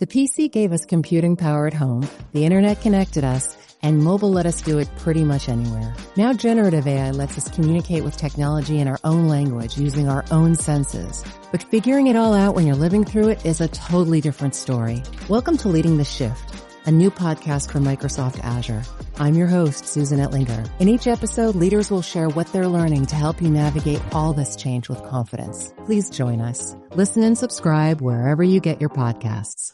The PC gave us computing power at home, the internet connected us, and mobile let us do it pretty much anywhere. Now generative AI lets us communicate with technology in our own language using our own senses. But figuring it all out when you're living through it is a totally different story. Welcome to Leading the Shift, a new podcast from Microsoft Azure. I'm your host, Susan Ettlinger. In each episode, leaders will share what they're learning to help you navigate all this change with confidence. Please join us. Listen and subscribe wherever you get your podcasts.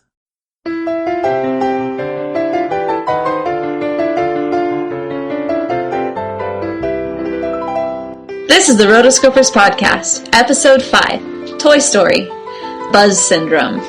This is the Rotoscopers podcast, episode 5, Toy Story, Buzz Syndrome.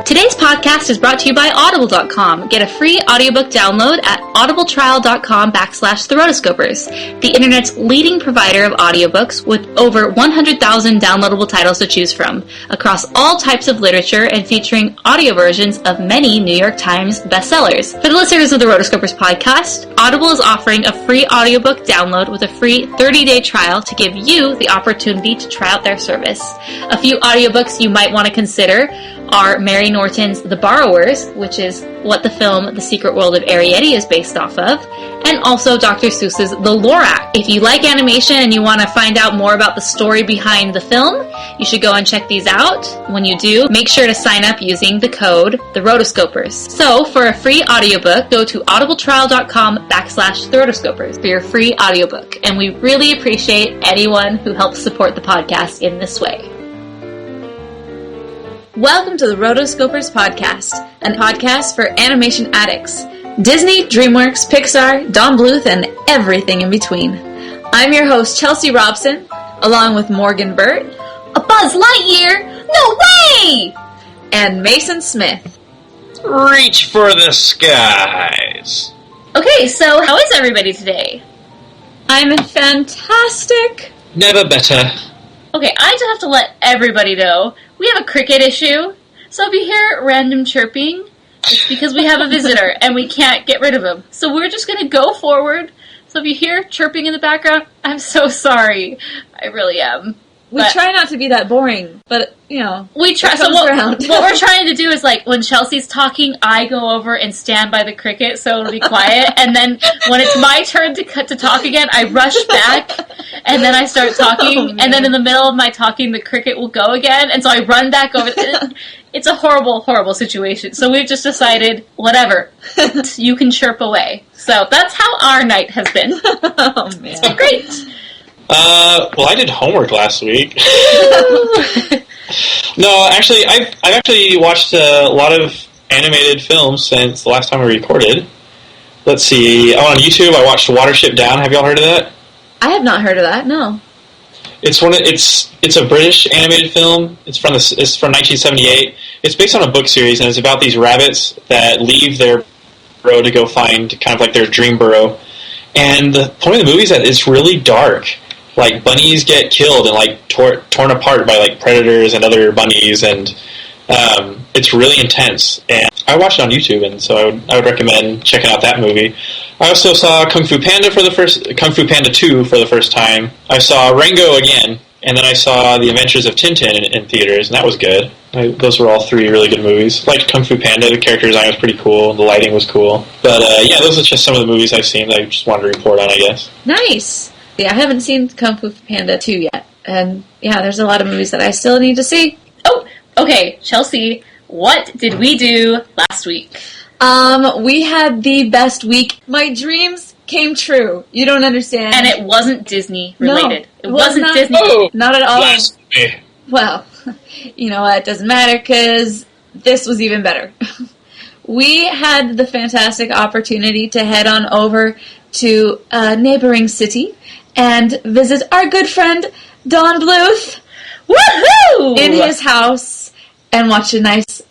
Today's podcast is brought to you by Audible.com. Get a free audiobook download at audibletrial.com/therotoscopers, the internet's leading provider of audiobooks with over 100,000 downloadable titles to choose from, across all types of literature and featuring audio versions of many New York Times bestsellers. For the listeners of the Rotoscopers podcast, Audible is offering a free audiobook download with a free 30-day trial to give you the opportunity to try out their service. A few audiobooks you might want to consider are Mary Norton's The Borrowers, which is what the film The Secret World of Arrietty is based off of, and also Dr. Seuss's The Lorax. If you like animation and you want to find out more about the story behind the film, you should go and check these out. When you do, make sure to sign up using the code TheRotoscopers. So, for a free audiobook, go to audibletrial.com/TheRotoscopers for your free audiobook. And we really appreciate anyone who helps support the podcast in this way. Welcome to the Rotoscopers podcast, a podcast for animation addicts. Disney, DreamWorks, Pixar, Don Bluth, and everything in between. I'm your host, Chelsea Robson, along with Morgan Burt, a Buzz Lightyear, no way! And Mason Smith. Reach for the skies. Okay, so how is everybody today? I'm fantastic. Never better. Okay, I just have to let everybody know, we have a cricket issue, so if you hear random chirping, it's because we have a visitor, and we can't get rid of him. So we're just going to go forward, so if you hear chirping in the background, I'm so sorry. I really am. We try not to be that boring, but, you know, we try. So what we're trying to do is, like, when Chelsea's talking, I go over and stand by the cricket so it'll be quiet, and then when it's my turn to talk again, I rush back, and then I start talking, and then in the middle of my talking, the cricket will go again, and so I run back over. It's a horrible, horrible situation. So we've just decided, whatever, you can chirp away. So that's how our night has been. Oh, man. It's been great. Well, I did homework last week. No, actually, I've actually watched a lot of animated films since the last time we recorded. Let's see. On YouTube, I watched Watership Down. Have y'all heard of that? I have not heard of that. No. It's a British animated film. It's from 1978. It's based on a book series, and it's about these rabbits that leave their burrow to go find kind of like their dream burrow. And the point of the movie is that it's really dark. Like, bunnies get killed and, like, torn apart by, like, predators and other bunnies, and it's really intense. And I watched it on YouTube, and so I would recommend checking out that movie. I also saw Kung Fu Panda 2 for the first time. I saw Rango again, and then I saw The Adventures of Tintin in theaters, and that was good. Those were all 3 really good movies. I liked Kung Fu Panda. The character design was pretty cool. The lighting was cool. But, yeah, those are just some of the movies I've seen that I just wanted to report on, I guess. Nice. Yeah, I haven't seen Kung Fu Panda 2 yet. And, yeah, there's a lot of movies that I still need to see. Oh, okay, Chelsea, what did we do last week? We had the best week. My dreams came true. You don't understand. And it wasn't Disney related. No, it wasn't not, Disney. Oh, not at all. Blasphemy. Well, you know what? It doesn't matter because this was even better. We had the fantastic opportunity to head on over to a neighboring city and visit our good friend Don Bluth. Woohoo! In his house and watch a nice,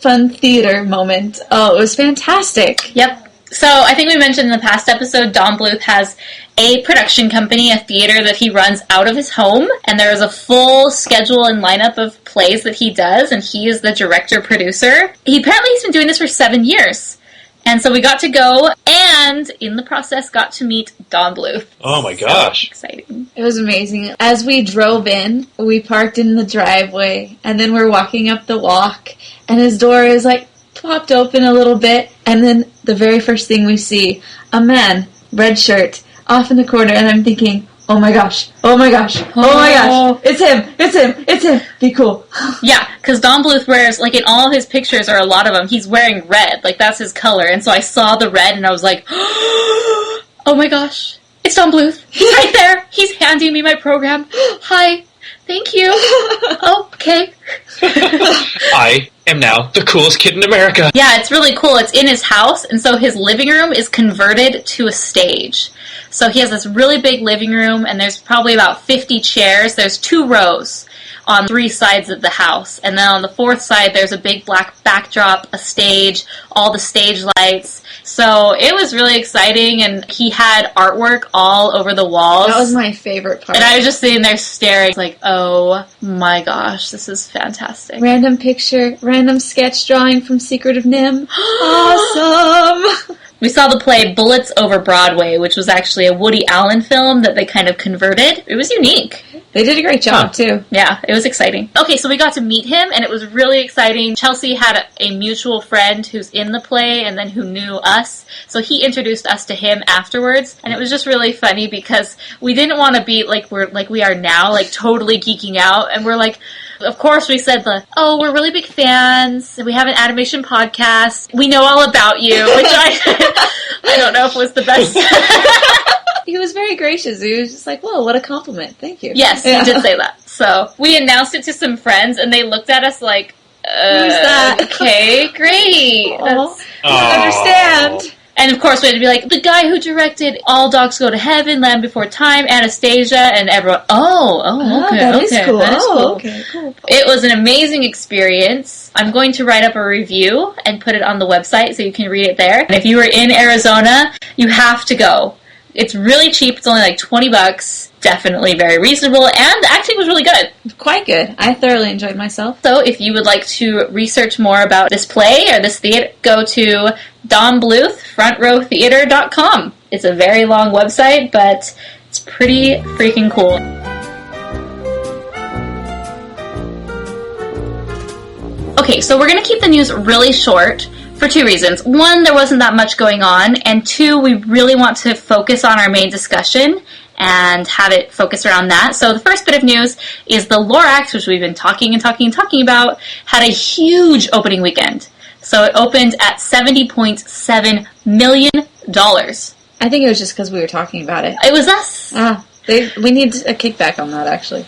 fun theater moment. Oh, it was fantastic. Yep. So I think we mentioned in the past episode, Don Bluth has a production company, a theater that he runs out of his home, and there is a full schedule and lineup of plays that he does, and he is the director-producer. Apparently he's been doing this for 7 years. And so we got to go, and in the process got to meet Don Bluth. Oh my gosh. So exciting. It was amazing. As we drove in, we parked in the driveway, and then we're walking up the walk, and his door is like popped open a little bit, and then the very first thing we see, a man, red shirt, off in the corner, and I'm thinking, oh my gosh, oh my gosh, oh my gosh, it's him, it's him, it's him, be cool. Yeah, because Don Bluth wears, like in all his pictures, or a lot of them, he's wearing red, like that's his color, and so I saw the red and I was like, oh my gosh, it's Don Bluth, he's right there, he's handing me my program, hi, thank you, okay. I am now the coolest kid in America. Yeah, it's really cool, it's in his house, and so his living room is converted to a stage. So he has this really big living room, and there's probably about 50 chairs. There's 2 rows on 3 sides of the house. And then on the 4th side, there's a big black backdrop, a stage, all the stage lights. So it was really exciting, and he had artwork all over the walls. That was my favorite part. And I was just sitting there staring, like, oh my gosh, this is fantastic. Random picture, random sketch drawing from Secret of Nim. Awesome! We saw the play Bullets Over Broadway, which was actually a Woody Allen film that they kind of converted. It was unique. They did a great job, too. Yeah, it was exciting. Okay, so we got to meet him, and it was really exciting. Chelsea had a mutual friend who's in the play, and then who knew us. So he introduced us to him afterwards, and it was just really funny because we didn't want to be like we are now, like totally geeking out, and we're like, of course we said we're really big fans, we have an animation podcast, we know all about you, which I don't know if was the best. He was very gracious. He was just like, whoa, what a compliment. Thank you. Yes, he did say that. So we announced it to some friends, and they looked at us like, who's that? Okay, great. I understand. And of course we had to be like, the guy who directed All Dogs Go to Heaven, Land Before Time, Anastasia, and everyone, okay, that is cool. That is cool. Okay, cool. It was an amazing experience. I'm going to write up a review and put it on the website so you can read it there. And if you were in Arizona, you have to go. It's really cheap. It's only like $20. Definitely very reasonable. And the acting was really good. Quite good. I thoroughly enjoyed myself. So if you would like to research more about this play or this theater, go to Don Bluth, frontrowtheater.com. It's a very long website, but it's pretty freaking cool. Okay, so we're going to keep the news really short for 2 reasons. 1, there wasn't that much going on, and 2, we really want to focus on our main discussion and have it focus around that. So the first bit of news is the Lorax, which we've been talking about, had a huge opening weekend. So it opened at $70.7 million. I think it was just because we were talking about it. It was us. We need a kickback on that, actually.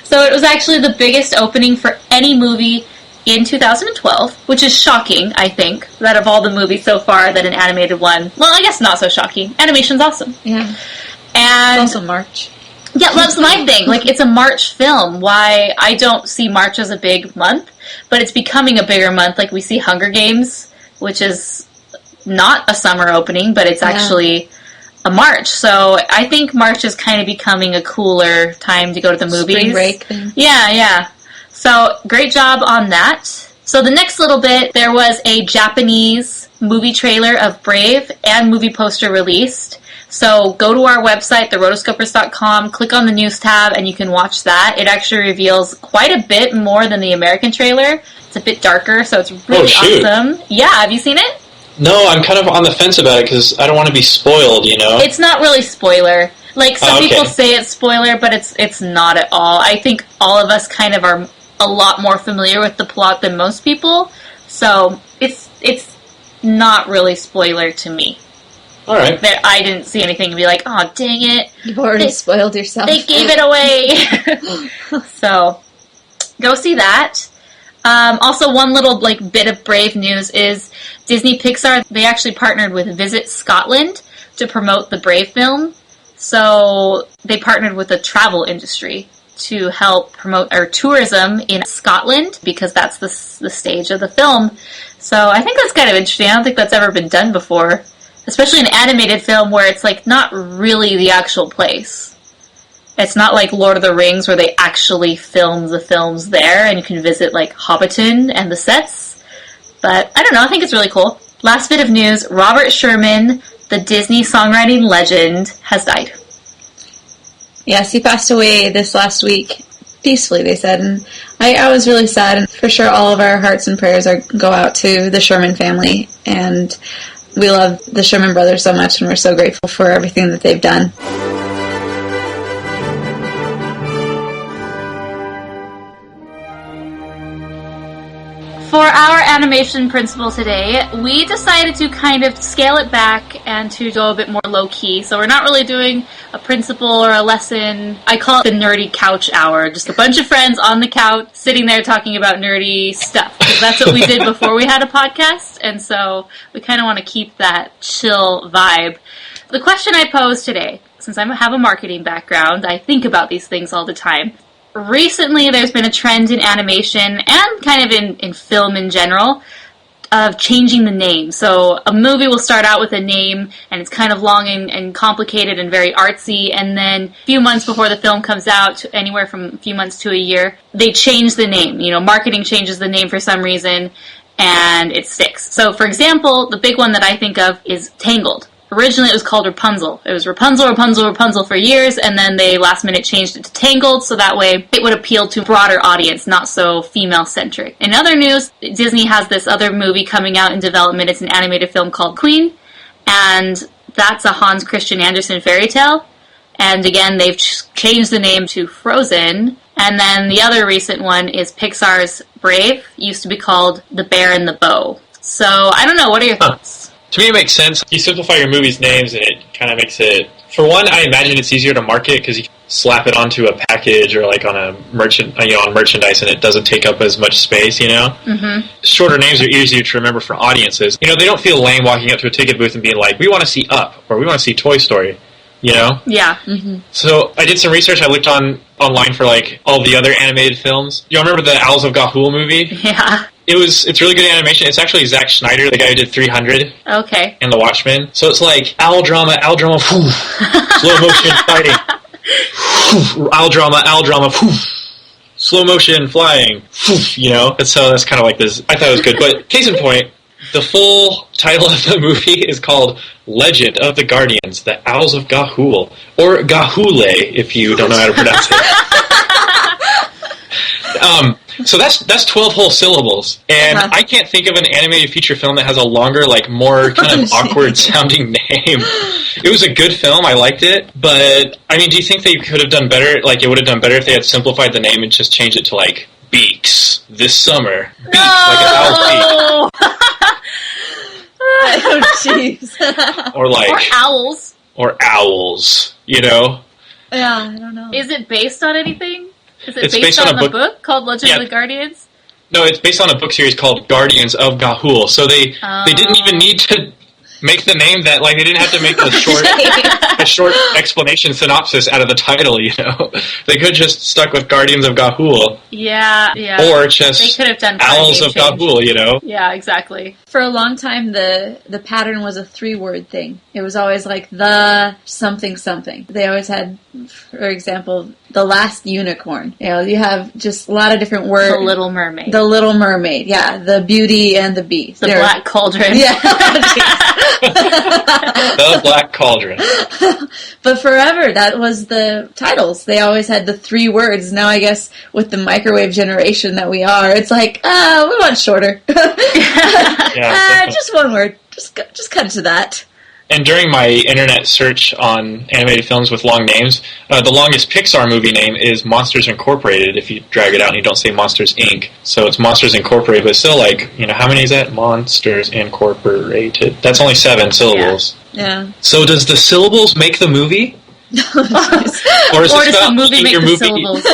So it was actually the biggest opening for any movie in 2012, which is shocking, I think, that of all the movies so far that an animated one, well, I guess not so shocking. Animation's awesome. Yeah. And It's also March. Yeah, that's my thing. Like, it's a March film. Why I don't see March as a big month, but it's becoming a bigger month. Like, we see Hunger Games, which is not a summer opening, but it's actually a March. So I think March is kind of becoming a cooler time to go to the movies. Spring break thing. Yeah. So, great job on that. So the next little bit, there was a Japanese movie trailer of Brave and movie poster released. So go to our website, therotoscopers.com, click on the news tab, and you can watch that. It actually reveals quite a bit more than the American trailer. It's a bit darker, so it's really awesome. Yeah, have you seen it? No, I'm kind of on the fence about it because I don't want to be spoiled, you know? It's not really spoiler. Like, some people say it's spoiler, but it's not at all. I think all of us kind of are a lot more familiar with the plot than most people, so it's not really spoiler to me. All right. I didn't see anything and be like, oh, dang it. You've already spoiled yourself. They gave it away. So, go see that. Also, one little bit of Brave news is Disney Pixar, they actually partnered with Visit Scotland to promote the Brave film. So, they partnered with the travel industry to help promote tourism in Scotland, because that's the stage of the film. So I think that's kind of interesting. I don't think that's ever been done before, especially an animated film where it's not really the actual place. It's not like Lord of the Rings where they actually film the films there and you can visit Hobbiton and the sets. But I don't know, I think it's really cool. Last bit of news, Robert Sherman, the Disney songwriting legend, has died. Yes, he passed away this last week. Peacefully, they said. And I was really sad. And for sure, all of our hearts and prayers go out to the Sherman family. And we love the Sherman brothers so much, and we're so grateful for everything that they've done. For our animation principle today, we decided to kind of scale it back and to go a bit more low-key. So we're not really doing a principle or a lesson. I call it the nerdy couch hour. Just a bunch of friends on the couch sitting there talking about nerdy stuff. Because that's what we did before we had a podcast. And so we kind of want to keep that chill vibe. The question I posed today, since I have a marketing background, I think about these things all the time. Recently, there's been a trend in animation and kind of in film in general of changing the name. So a movie will start out with a name, and it's kind of long and complicated and very artsy, and then a few months before the film comes out, anywhere from a few months to a year, they change the name. You know, marketing changes the name for some reason, and it sticks. So, for example, the big one that I think of is Tangled. Originally, it was called Rapunzel. It was Rapunzel, Rapunzel, Rapunzel for years, and then they last minute changed it to Tangled, so that way it would appeal to a broader audience, not so female-centric. In other news, Disney has this other movie coming out in development. It's an animated film called Queen, and that's a Hans Christian Andersen fairy tale. And again, they've changed the name to Frozen. And then the other recent one is Pixar's Brave. It used to be called The Bear and the Bow. So, I don't know. What are your thoughts? To me, it makes sense. You simplify your movie's names, and it kind of makes it... For one, I imagine it's easier to market because you can slap it onto a package or like on a on merchandise, and it doesn't take up as much space. You know. Mm-hmm. Shorter names are easier to remember for audiences. You know, they don't feel lame walking up to a ticket booth and being like, "We want to see Up" or "We want to see Toy Story." You know. Yeah. Mm-hmm. So I did some research. I looked online for like all the other animated films. You remember the Owls of Ga'Hoole movie? Yeah. It's really good animation. It's actually Zack Snyder, the guy who did 300. Okay. And The Watchmen. So it's like owl drama, whew, slow motion fighting. Whew, owl drama, whew, slow motion flying. Whew, you know, that's kind of like this. I thought it was good. But case in point, the full title of the movie is called Legend of the Guardians, the Owls of Ga'Hoole, or Ga'Hoole if you don't know how to pronounce it. So that's 12 whole syllables, and I can't think of an animated feature film that has a longer, like, more kind of awkward-sounding name. It was a good film, I liked it, but, I mean, do you think they could have done better, like, it would have done better if they had simplified the name and just changed it to, like, Beaks, this summer. Beaks, like an owl's beak. Oh, jeez. Or, like... Or owls. Or owls, you know? Yeah, I don't know. Is it based on anything? Is it It's based on a book called Legend of the Guardians? No, it's based on a book series called Guardians of Ga'Hoole. So they didn't even need to make the name that, like, they didn't have to make a short explanation synopsis out of the title, you know? They could have just stuck with Guardians of Ga'Hoole. Yeah. Or just they could have done Owls of Ga'Hoole, you know? Yeah, exactly. For a long time, the pattern was a 3-word thing. It was always like the something something. They always had, for example, the last unicorn. You know, you have just a lot of different words. The Little Mermaid. The Little Mermaid, yeah. The Beauty and the Beast. The Black Cauldron. Yeah. The Black Cauldron. But forever, that was the titles. They always had the 3 words. Now, I guess, with the microwave generation that we are, it's like, we want shorter. Just 1 word. Just cut it to that. And during my internet search on animated films with long names, the longest Pixar movie name is Monsters Incorporated, if you drag it out and you don't say Monsters, Inc. So it's Monsters Incorporated, but still, like, you know, how many is that? Monsters Incorporated. That's only 7 syllables. Yeah. So does the syllables make the movie? Or does the movie make the syllables?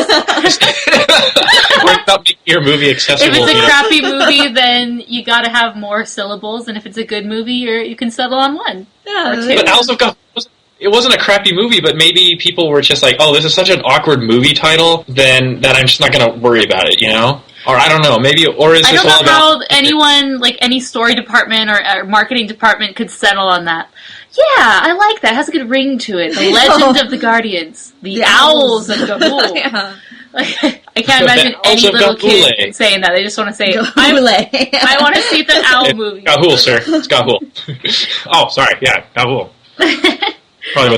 Or it's about making your movie accessible. If it's a crappy movie, then you gotta have more syllables, and if it's a good movie, you can settle on 1. Yeah, or 2. But Owls of Ga'Hoole, it wasn't a crappy movie, but maybe people were just like, oh, this is such an awkward movie title, then that I'm just not going to worry about it, you know? Or I don't know, maybe, or is this all about... I don't know how anyone, like any story department or marketing department could settle on that. Yeah, I like that. It has a good ring to it. The Legend of the Guardians. The Owls of Ga'Hoole. Yeah. Like, I can't imagine any little kid saying that. They just want to say, I want to see the owl movie. Gahul, sir. It's Gahul. Oh, sorry. Yeah, Gahul. Probably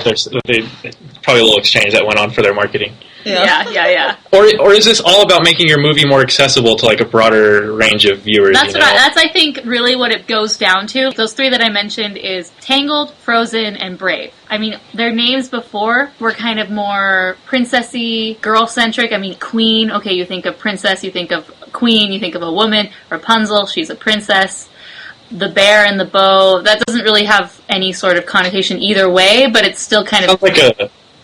probably a little exchange that went on for their marketing. Yeah. Or is this all about making your movie more accessible to like a broader range of viewers? That's I think really what it goes down to. Those three that I mentioned is Tangled, Frozen, and Brave. I mean, their names before were kind of more princessy, girl-centric. I mean, Queen, okay, you think of princess, you think of queen, you think of a woman. Rapunzel, she's a princess. The Bear and the Bow, that doesn't really have any sort of connotation either way, but it's still kind of...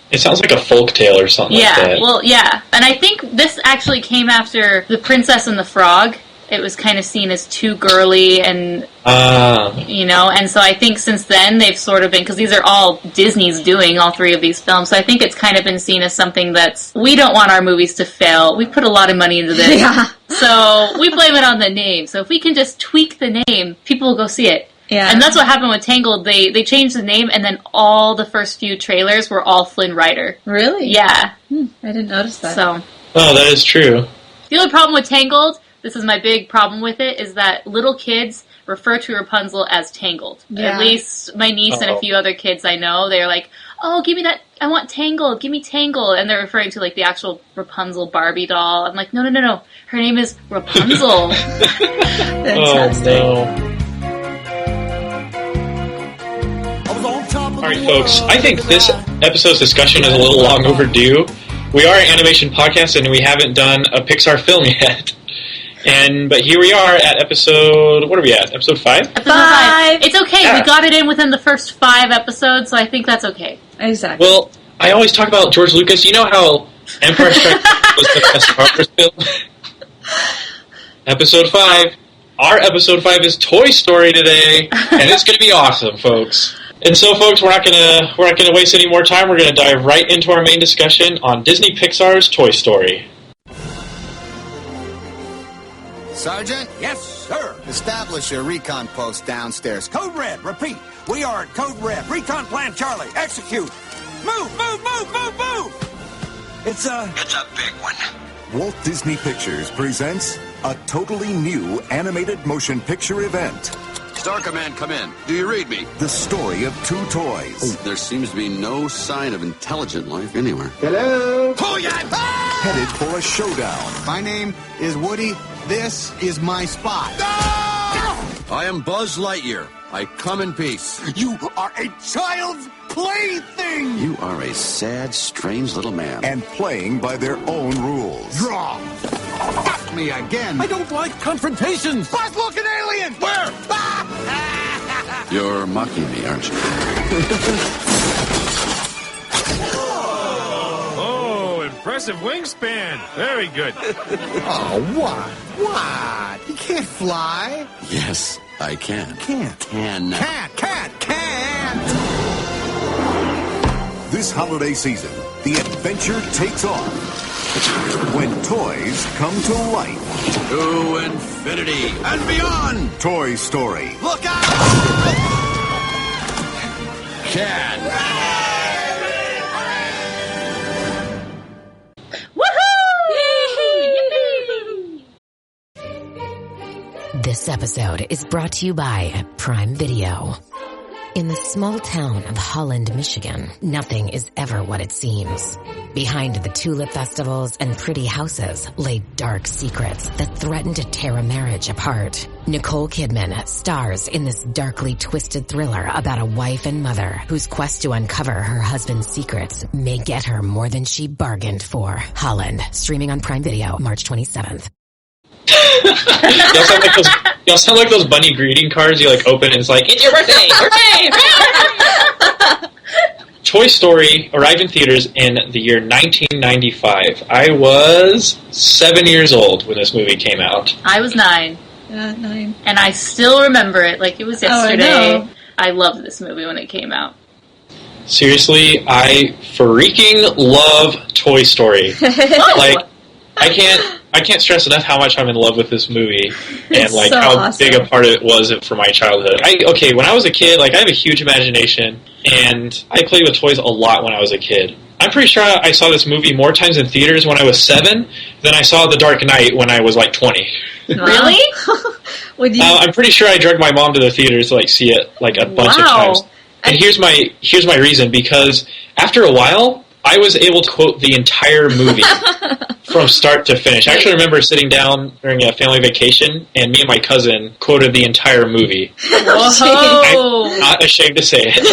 It sounds like a folk tale or something like that. Well, yeah. And I think this actually came after The Princess and the Frog. It was kind of seen as too girly and, and so I think since then they've sort of been, because these are all Disney's doing, all three of these films, so I think it's kind of been seen as something that's, we don't want our movies to fail. We put a lot of money into this. Yeah. So we blame it on the name. So if we can just tweak the name, people will go see it. Yeah. And that's what happened with Tangled. They changed the name, and then all the first few trailers were all Flynn Rider. Really? Yeah. I didn't notice that. So. Oh, that is true. The only problem with Tangled, this is my big problem with it, is that little kids refer to Rapunzel as Tangled. Yeah. At least my niece and a few other kids I know, they're like, oh, give me that, I want Tangled, give me Tangled. And they're referring to like the actual Rapunzel Barbie doll. I'm like, no. Her name is Rapunzel. Fantastic. Oh, no. Alright, folks, I think this episode's discussion is a little long overdue. We are an animation podcast, and we haven't done a Pixar film yet. But here we are at episode... What are we at? Episode 5? Episode 5. It's okay. Yeah. We got it in within the first 5 episodes, so I think that's okay. Exactly. Well, I always talk about George Lucas. You know how Empire Strikes Back was the best Star Wars film? Episode 5. Our episode 5 is Toy Story today, and it's going to be awesome, folks. And so, folks, we're not gonna waste any more time. We're gonna dive right into our main discussion on Disney Pixar's Toy Story. Sergeant? Yes, sir. Establish a recon post downstairs. Code Red, repeat. We are at Code Red. Recon Plan Charlie. Execute. Move! It's a big one. Walt Disney Pictures presents a totally new animated motion picture event. Star Command, come in. Do you read me? The story of two toys. There seems to be no sign of intelligent life anywhere. Hello? Headed for a showdown. My name is Woody. This is my spot. I am Buzz Lightyear. I come in peace. You are a child's plaything! You are a sad, strange little man. And playing by their own rules. Draw! Got me again. I don't like confrontations! Boss, look, an alien! Where? You're mocking me, aren't you? Oh, impressive wingspan. Very good. Oh, what? He can't fly. Yes, I can. Can't. Can. Can't. This holiday season, the adventure takes off when toys come to life. To infinity and beyond. Toy Story. Look out! Can. This episode is brought to you by Prime Video. In the small town of Holland, Michigan, nothing is ever what it seems. Behind the tulip festivals and pretty houses lay dark secrets that threaten to tear a marriage apart. Nicole Kidman stars in this darkly twisted thriller about a wife and mother whose quest to uncover her husband's secrets may get her more than she bargained for. Holland, streaming on Prime Video, March 27th. Y'all sound like those bunny greeting cards you like open and it's like, it's your birthday! Toy Story arrived in theaters in the year 1995. I was 7 years old when this movie came out. I was 9. 9. And I still remember it like it was yesterday. Oh, I loved this movie when it came out. Seriously, I freaking love Toy Story. Like, I can't stress enough how much I'm in love with this movie and like so how awesome. Big a part of it was for my childhood. When I was a kid, like I have a huge imagination and I played with toys a lot when I was a kid. I'm pretty sure I saw this movie more times in theaters when I was 7 than I saw The Dark Knight when I was like 20. Really? I'm pretty sure I dragged my mom to the theaters to like see it like a bunch of times. And here's my reason, because after a while, I was able to quote the entire movie from start to finish. I actually remember sitting down during a family vacation, and me and my cousin quoted the entire movie. Whoa! I'm not ashamed to say it.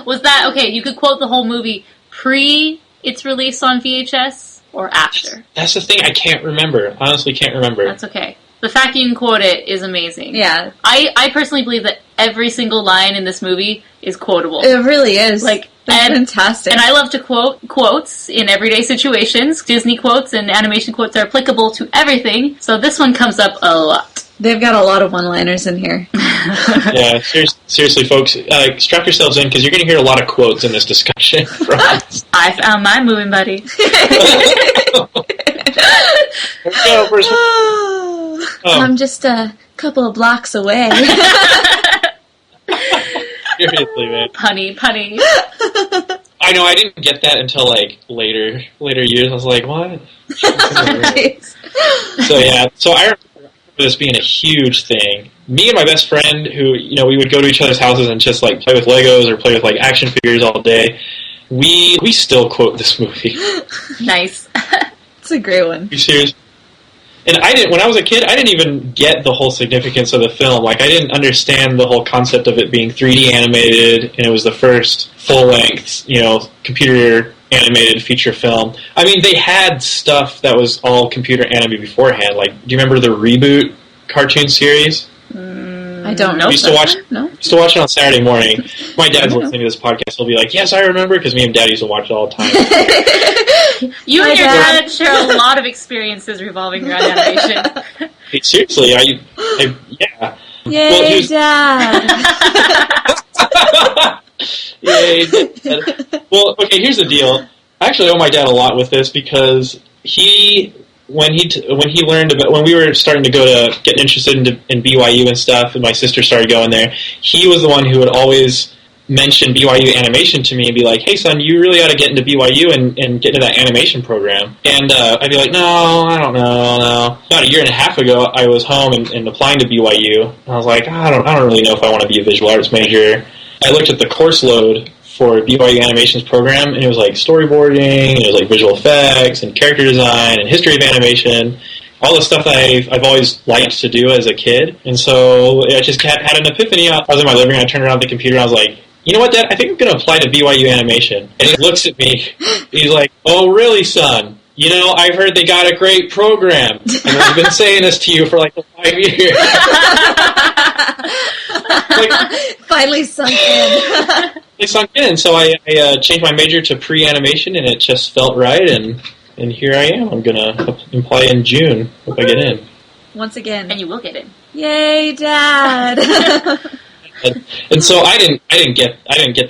Was that, okay, you could quote the whole movie pre its release on VHS or after? That's the thing, I can't remember. Honestly, can't remember. That's okay. The fact you can quote it is amazing. Yeah. I personally believe that every single line in this movie is quotable. It really is. That's fantastic. And I love to quote quotes in everyday situations. Disney quotes and animation quotes are applicable to everything, so this one comes up a lot. They've got a lot of one-liners in here. Yeah, seriously, folks, strap yourselves in, because you're going to hear a lot of quotes in this discussion from us. I found my moving buddy. There we go, first one. I'm just a couple of blocks away. Seriously, man. Punny. I know, I didn't get that until like later years. I was like, what? So I remember this being a huge thing. Me and my best friend, who, we would go to each other's houses and just like play with Legos or play with like action figures all day. We still quote this movie. Nice. It's a great one. Are you serious? And when I was a kid, I didn't even get the whole significance of the film. Like, I didn't understand the whole concept of it being 3D animated, and it was the first full-length, computer animated feature film. I mean, they had stuff that was all computer animated beforehand. Like, do you remember the Reboot cartoon series? I don't know. We used to watch it on Saturday morning. My dad's listening to this podcast. He'll be like, yes, I remember, because me and Dad used to watch it all the time. You and your dad share a lot of experiences revolving around animation. Hey, seriously, yeah. Yay, Dad! Yay, Dad. Well, okay, here's the deal. I actually owe my dad a lot with this, because when we were starting to get interested in BYU and stuff, and my sister started going there, he was the one who would always mention BYU animation to me and be like, hey son, you really ought to get into BYU and get into that animation program. And I'd be like, no, I don't know, no. About a year and a half ago, I was home and applying to BYU, and I was like, I don't really know if I want to be a visual arts major. I looked at the course load for BYU Animation's program, and it was like storyboarding, and it was like visual effects, and character design, and history of animation, all the stuff that I've always liked to do as a kid. And so I just had an epiphany. I was in my living room, I turned around the computer, and I was like, you know what, Dad, I think I'm going to apply to BYU Animation. And he looks at me, he's like, oh, really, son? I've heard they got a great program, and I've been saying this to you for like 5 years. Finally sunk in. It sunk in, so I changed my major to pre-animation, and it just felt right, and here I am. I'm going to apply in June. Hope I get in. Once again. And you will get in. Yay, Dad! And so I didn't get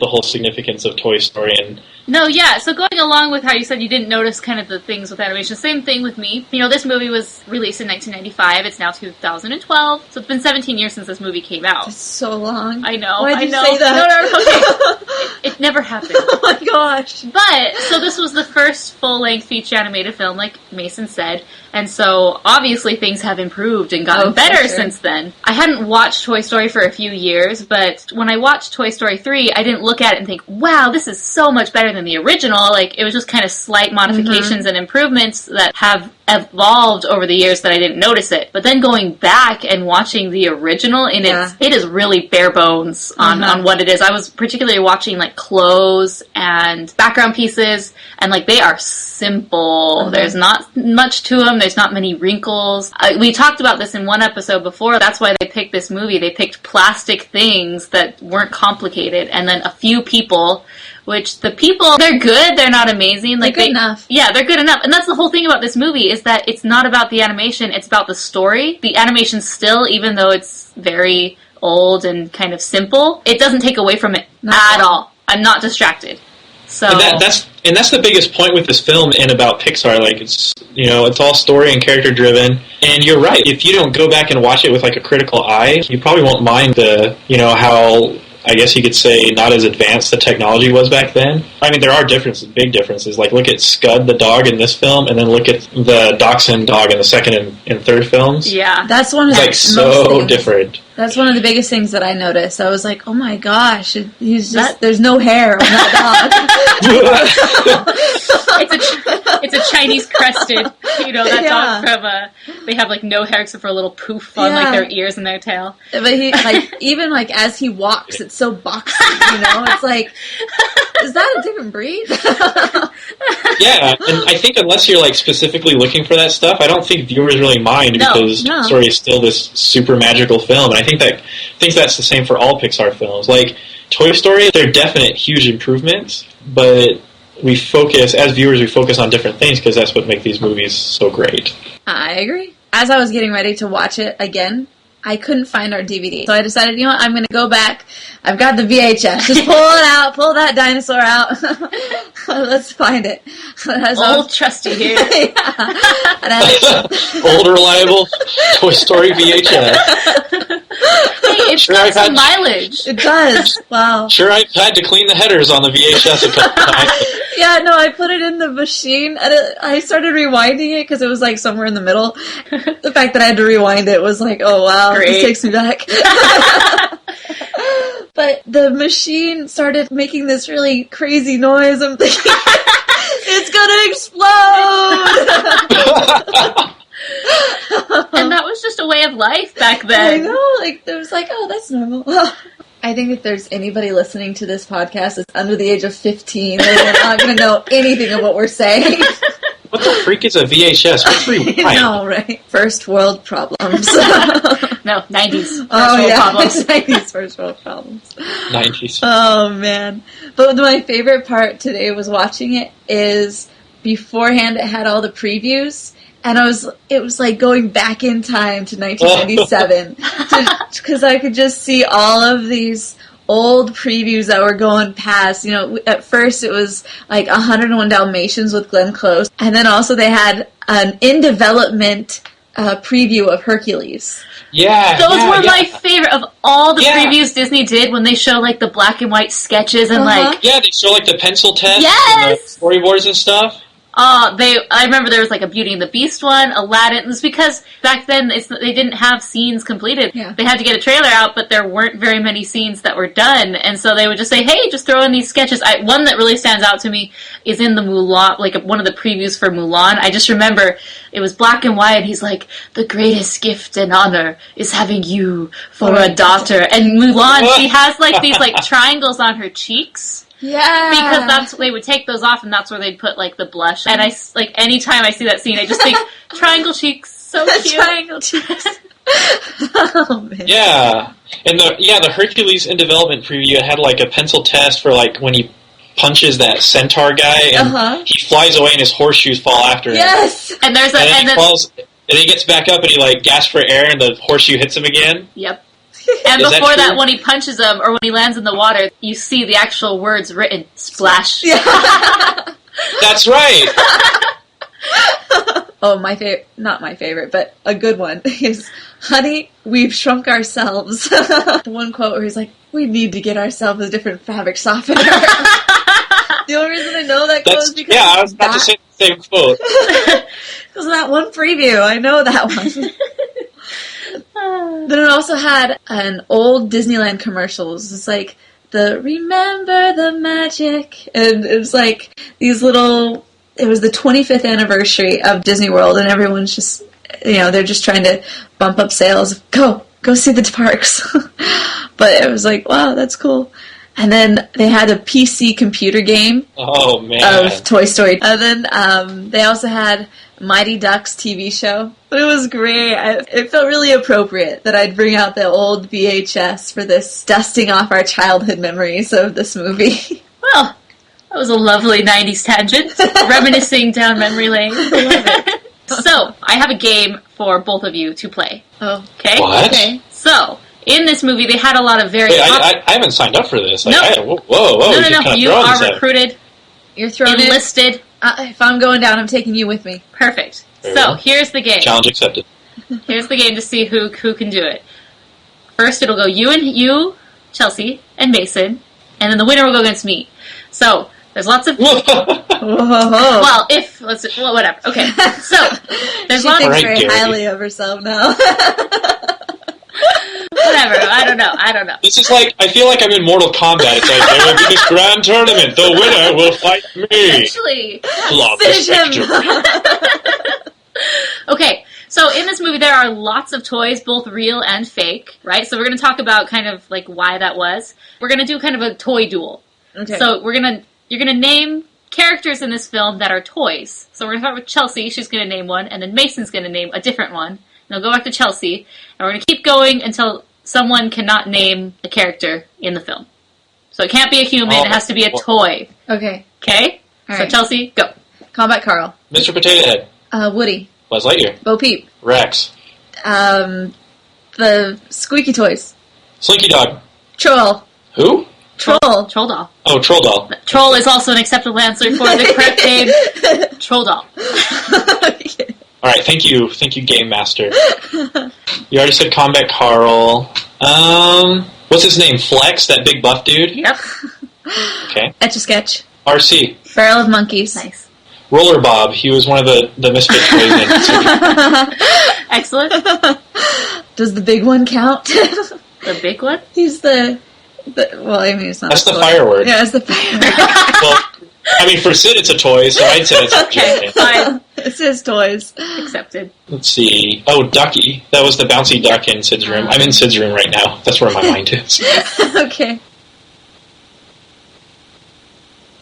the whole significance of Toy Story. And no, yeah. So going along with how you said you didn't notice kind of the things with animation, same thing with me. This movie was released in 1995. It's now 2012, so it's been 17 years since this movie came out. That's so long. I know. Why did you say No. that? Okay. It never happened. Oh my gosh. But so this was the first full-length feature animated film, like Mason said. And so, obviously, things have improved and gotten better since then. I hadn't watched Toy Story for a few years, but when I watched Toy Story 3, I didn't look at it and think, wow, this is so much better than the original. Like, it was just kind of slight modifications and improvements that have evolved over the years that I didn't notice it. But then going back and watching the original, and it is really bare bones on what it is. I was particularly watching, like, clothes and background pieces, and, like, they are simple. There's not much to them. There's not many wrinkles. We talked about this in one episode before. That's why they picked this movie. They picked plastic things that weren't complicated, and then a few people, which the people, they're good. They're not amazing. Like, they're good enough. Yeah, they're good enough. And that's the whole thing about this movie, is that it's not about the animation. It's about the story. The animation still, even though it's very old and kind of simple, it doesn't take away from it at all. I'm not distracted. So and that's the biggest point with this film and about Pixar. Like, it's all story and character driven. And you're right. If you don't go back and watch it with like a critical eye, you probably won't mind the how I guess you could say, not as advanced the technology was back then. I mean, there are big differences. Like, look at Scud the dog in this film, and then look at the Dachshund dog in the second and third films. Yeah, that's one of the so different. That's one of the biggest things that I noticed. I was like, oh my gosh, there's no hair on that dog. It's a Chinese crested, that dog from, they have like no hair except for a little poof on like their ears and their tail. But he, even as he walks, it's so boxy, it's like, is that a different breed? Yeah, and I think unless you're specifically looking for that stuff, I don't think viewers really mind because Toy Story is still this super magical film, and I think that's the same for all Pixar films. Like Toy Story, they're definite huge improvements, but as viewers, we focus on different things because that's what makes these movies so great. I agree. As I was getting ready to watch it again, I couldn't find our DVD. So I decided, I'm going to go back. I've got the VHS. Just pull it out. Pull that dinosaur out. Let's find it. Old trusty here. Old reliable Toy Story VHS. Hey, it's got some mileage. It does. Wow. Sure, I've had to clean the headers on the VHS a couple times. Yeah, no, I put it in the machine, and I started rewinding it because it was somewhere in the middle. The fact that I had to rewind it was oh wow, Great. This takes me back. But the machine started making this really crazy noise. I'm thinking, it's gonna explode! And that was just a way of life back then. I know, it was oh, that's normal. I think if there's anybody listening to this podcast that's under the age of 15, they're not going to know anything of what we're saying. What the freak is a VHS? What's rewind? No, right? First world problems. No, 90s. Problems. 90s first world problems. 90s. Oh, man. But my favorite part today was watching it is beforehand it had all the previews. And it was like going back in time to 1997 because I could just see all of these old previews that were going past. At first it was 101 Dalmatians with Glenn Close, and then also they had an in development preview of Hercules. Yeah, those were my favorite of all the previews Disney did when they show the black and white sketches and they show the pencil test and the storyboards and stuff. I remember there was a Beauty and the Beast one, Aladdin. It was because back then they didn't have scenes completed. Yeah. They had to get a trailer out, but there weren't very many scenes that were done, and so they would just say, "Hey, just throw in these sketches." One that really stands out to me is in the Mulan, one of the previews for Mulan. I just remember it was black and white, and he's like, "The greatest gift and honor is having you for a daughter." And Mulan, she has these triangles on her cheeks. Yeah. Because they would take those off, and that's where they'd put the blush. And anytime I see that scene, I just think triangle cheeks, so cute. Triangle cheeks. Oh, man. Yeah, and the Hercules in development preview had a pencil test for when he punches that centaur guy, and he flies away, and his horseshoes fall after him. Yes. And there's he falls, and he gets back up, and he gasps for air, and the horseshoe hits him again. Yep. And before that, when he punches him, or when he lands in the water, you see the actual words written, splash. Yeah. That's right. Oh, not my favorite, but a good one is, "Honey, we've shrunk ourselves." The one quote where he's like, "We need to get ourselves a different fabric softener." The only reason I know that quote is because I was about to say the same quote. Because of that one preview, I know that one. Then it also had an old Disneyland commercials. It's the "Remember the Magic," and it was these little. It was the 25th anniversary of Disney World, and everyone's just, they're just trying to bump up sales. Go see the parks. But it was wow, that's cool. And then they had a PC computer game. Oh, man. Of Toy Story. And then they also had Mighty Ducks TV show. But it was great. It felt really appropriate that I'd bring out the old VHS for this dusting off our childhood memories of this movie. Well, that was a lovely 90s tangent. Reminiscing down memory lane. I love it. So, I have a game for both of you to play. Oh. Okay? What? Okay. So, in this movie, they had a lot of very... Wait, I haven't signed up for this. No. Whoa. No. You are recruited. You're thrown enlisted. If I'm going down, I'm taking you with me. Perfect. So, here's the game. Challenge accepted. Here's the game to see who can do it. First, it'll go you Chelsea, and Mason, and then the winner will go against me. So, there's lots of... Whoa. Well, whatever. Okay, so, there's she lots of... thinks very highly of herself now. Whatever, I don't know. This is like, I feel like I'm in Mortal Kombat. It's like, there will be this grand tournament. The winner will fight me. Actually, finish him. Okay, so in this movie there are lots of toys, both real and fake, right? So we're going to talk about kind of like why that was. We're going to do kind of a toy duel. Okay. So you're going to name characters in this film that are toys. So we're going to start with Chelsea. She's going to name one, and then Mason's going to name a different one. And I'll go back to Chelsea, and we're going to keep going until someone cannot name a character in the film. So it can't be a human, it has to be a toy. Okay. Okay? All so right. Chelsea, go. Combat Carl. Mr. Potato Head. Woody. Buzz Lightyear. Bo Peep. Rex. The squeaky toys. Slinky Dog. Troll. Who? Troll. Troll Doll. Oh, Troll Doll. Troll is also an acceptable answer for the correct name. Troll Doll. All right, thank you, Game Master. You already said Combat Carl. What's his name? Flex, that big buff dude? Yep. Okay. Etch-a-Sketch. RC. Barrel of Monkeys. Nice. Roller Bob. He was one of the misfit toys in Excellent. Does the big one count? The big one? He's well, I mean, it's not That's a the toy. firework. Yeah, it's the firework. Well, I mean, for Sid it's a toy, so I'd say it's okay, fine. It's his toys. Accepted. Let's see. Oh, Ducky. That was the bouncy duck in Sid's room. I'm in Sid's room right now. That's where my mind is. Okay.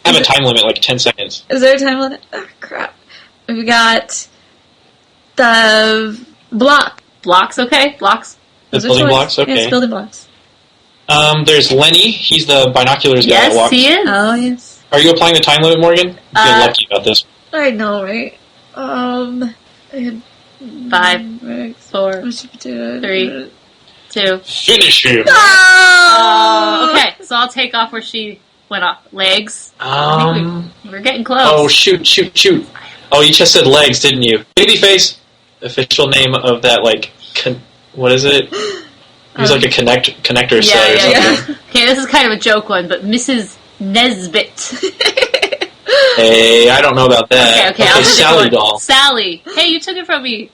I have a time limit, like 10 seconds. Is there a time limit? Oh, crap. We've got the Blocks, okay? Blocks. The Those are building toys. blocks? Okay. Yes, building blocks. There's Lenny. He's the binoculars guy that Yes, walks. he is. Oh, yes. Are you applying the time limit, Morgan? You're lucky about this. I know, right? I had 5, 4, mashed potato. 3, 2. Finish him! Oh, okay, so I'll take off where she went off. Legs. We're getting close. Oh, shoot. Oh, you just said legs, didn't you? Babyface. Official name of that, like, what is it? He was like a connector set or something. Yeah. Okay, this is kind of a joke one, but Mrs. Nesbit. Hey, I don't know about that. Okay, I'll take Sally one. doll. Sally. Hey, you took it from me.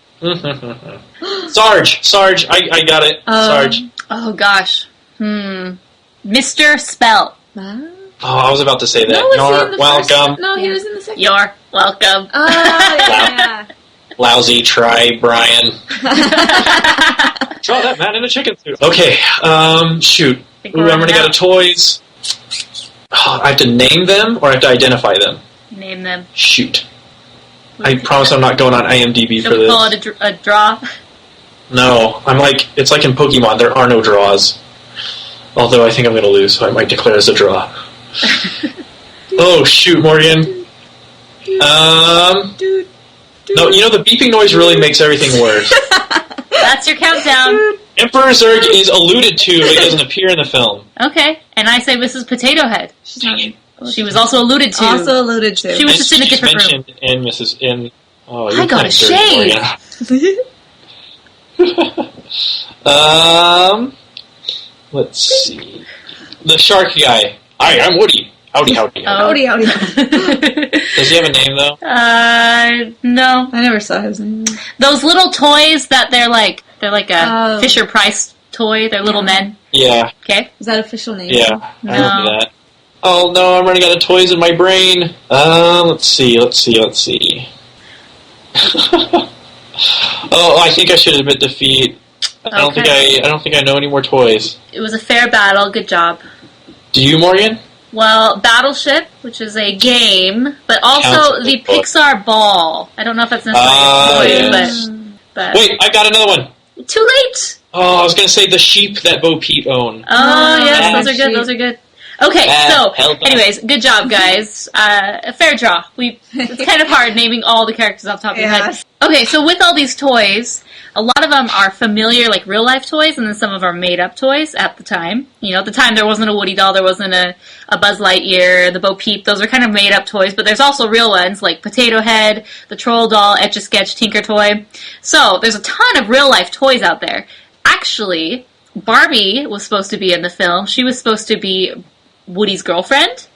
Sarge, I got it. Sarge. Oh, gosh. Mr. Spell. Oh, I was about to say that. No, You're welcome. No, he was in the second. You're welcome. Oh, yeah. Lousy try, Brian. Draw that man in a chicken suit. Okay, shoot. I'm gonna get a toys. Oh, I have to name them or I have to identify them? Name them. Shoot. I promise I'm not going on IMDb for Don't we this. call it a draw? No, it's like in Pokemon, there are no draws. Although I think I'm gonna lose, so I might declare as a draw. Oh, shoot, Morgan. No, you know, the beeping noise really makes everything worse. That's your countdown. Emperor Zurg is alluded to, but it doesn't appear in the film. Okay, and I say Mrs. Potato Head. Dang it. She was also alluded to. Also alluded to. She was just in a different room. mentioned in Mrs. In. Oh, I got a shade. Let's see. The shark guy. Hi, I'm Woody. Howdy. Howdy. Does he have a name though? No. I never saw his name. Those little toys that they're like a Fisher Price toy. They're little men. Yeah. Okay. Is that official name? Yeah, I remember that. Oh no, I'm running out of toys in my brain. Let's see. Oh, I think I should admit defeat. I don't think I know any more toys. It was a fair battle. Good job. Do you, Morgan? Well, Battleship, which is a game, but also the Pixar ball. I don't know if that's necessarily a toy, but... Wait, I got another one. Too late! Oh, I was going to say the sheep that Bo Peep owned. Oh, yes, those are good. Okay, so, anyways, good job, guys. A fair draw. It's kind of hard naming all the characters off the top of your head. Okay, so with all these toys, a lot of them are familiar, like real-life toys, and then some of them are made-up toys at the time. You know, at the time there wasn't a Woody doll, there wasn't a Buzz Lightyear, the Bo Peep. Those are kind of made-up toys, but there's also real ones, like Potato Head, the Troll Doll, Etch-a-Sketch, Tinker Toy. So, there's a ton of real-life toys out there. Actually, Barbie was supposed to be in the film. She was supposed to be Woody's girlfriend,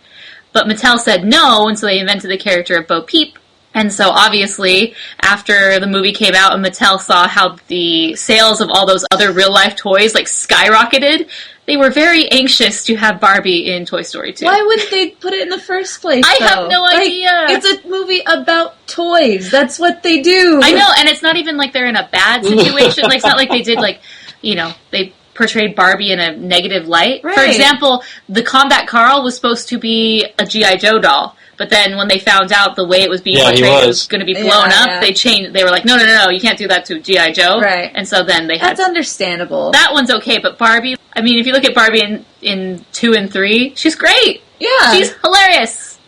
but Mattel said no, and so they invented the character of Bo Peep. And so obviously, after the movie came out and Mattel saw how the sales of all those other real-life toys like skyrocketed, they were very anxious to have Barbie in Toy Story 2. Why wouldn't they put it in the first place, I have no idea. It's a movie about toys. That's what they do. I know, and it's not even like they're in a bad situation. Like, it's not like they did, like, you know, they portrayed Barbie in a negative light. Right. For example, the Combat Carl was supposed to be a G.I. Joe doll. But then when they found out the way it was being portrayed, it was going to be blown up, they changed. They were like, no, you can't do that to G.I. Joe. Right. And so then they had... That's understandable. That one's okay, but Barbie... I mean, if you look at Barbie in 2 and 3, she's great. Yeah. She's hilarious.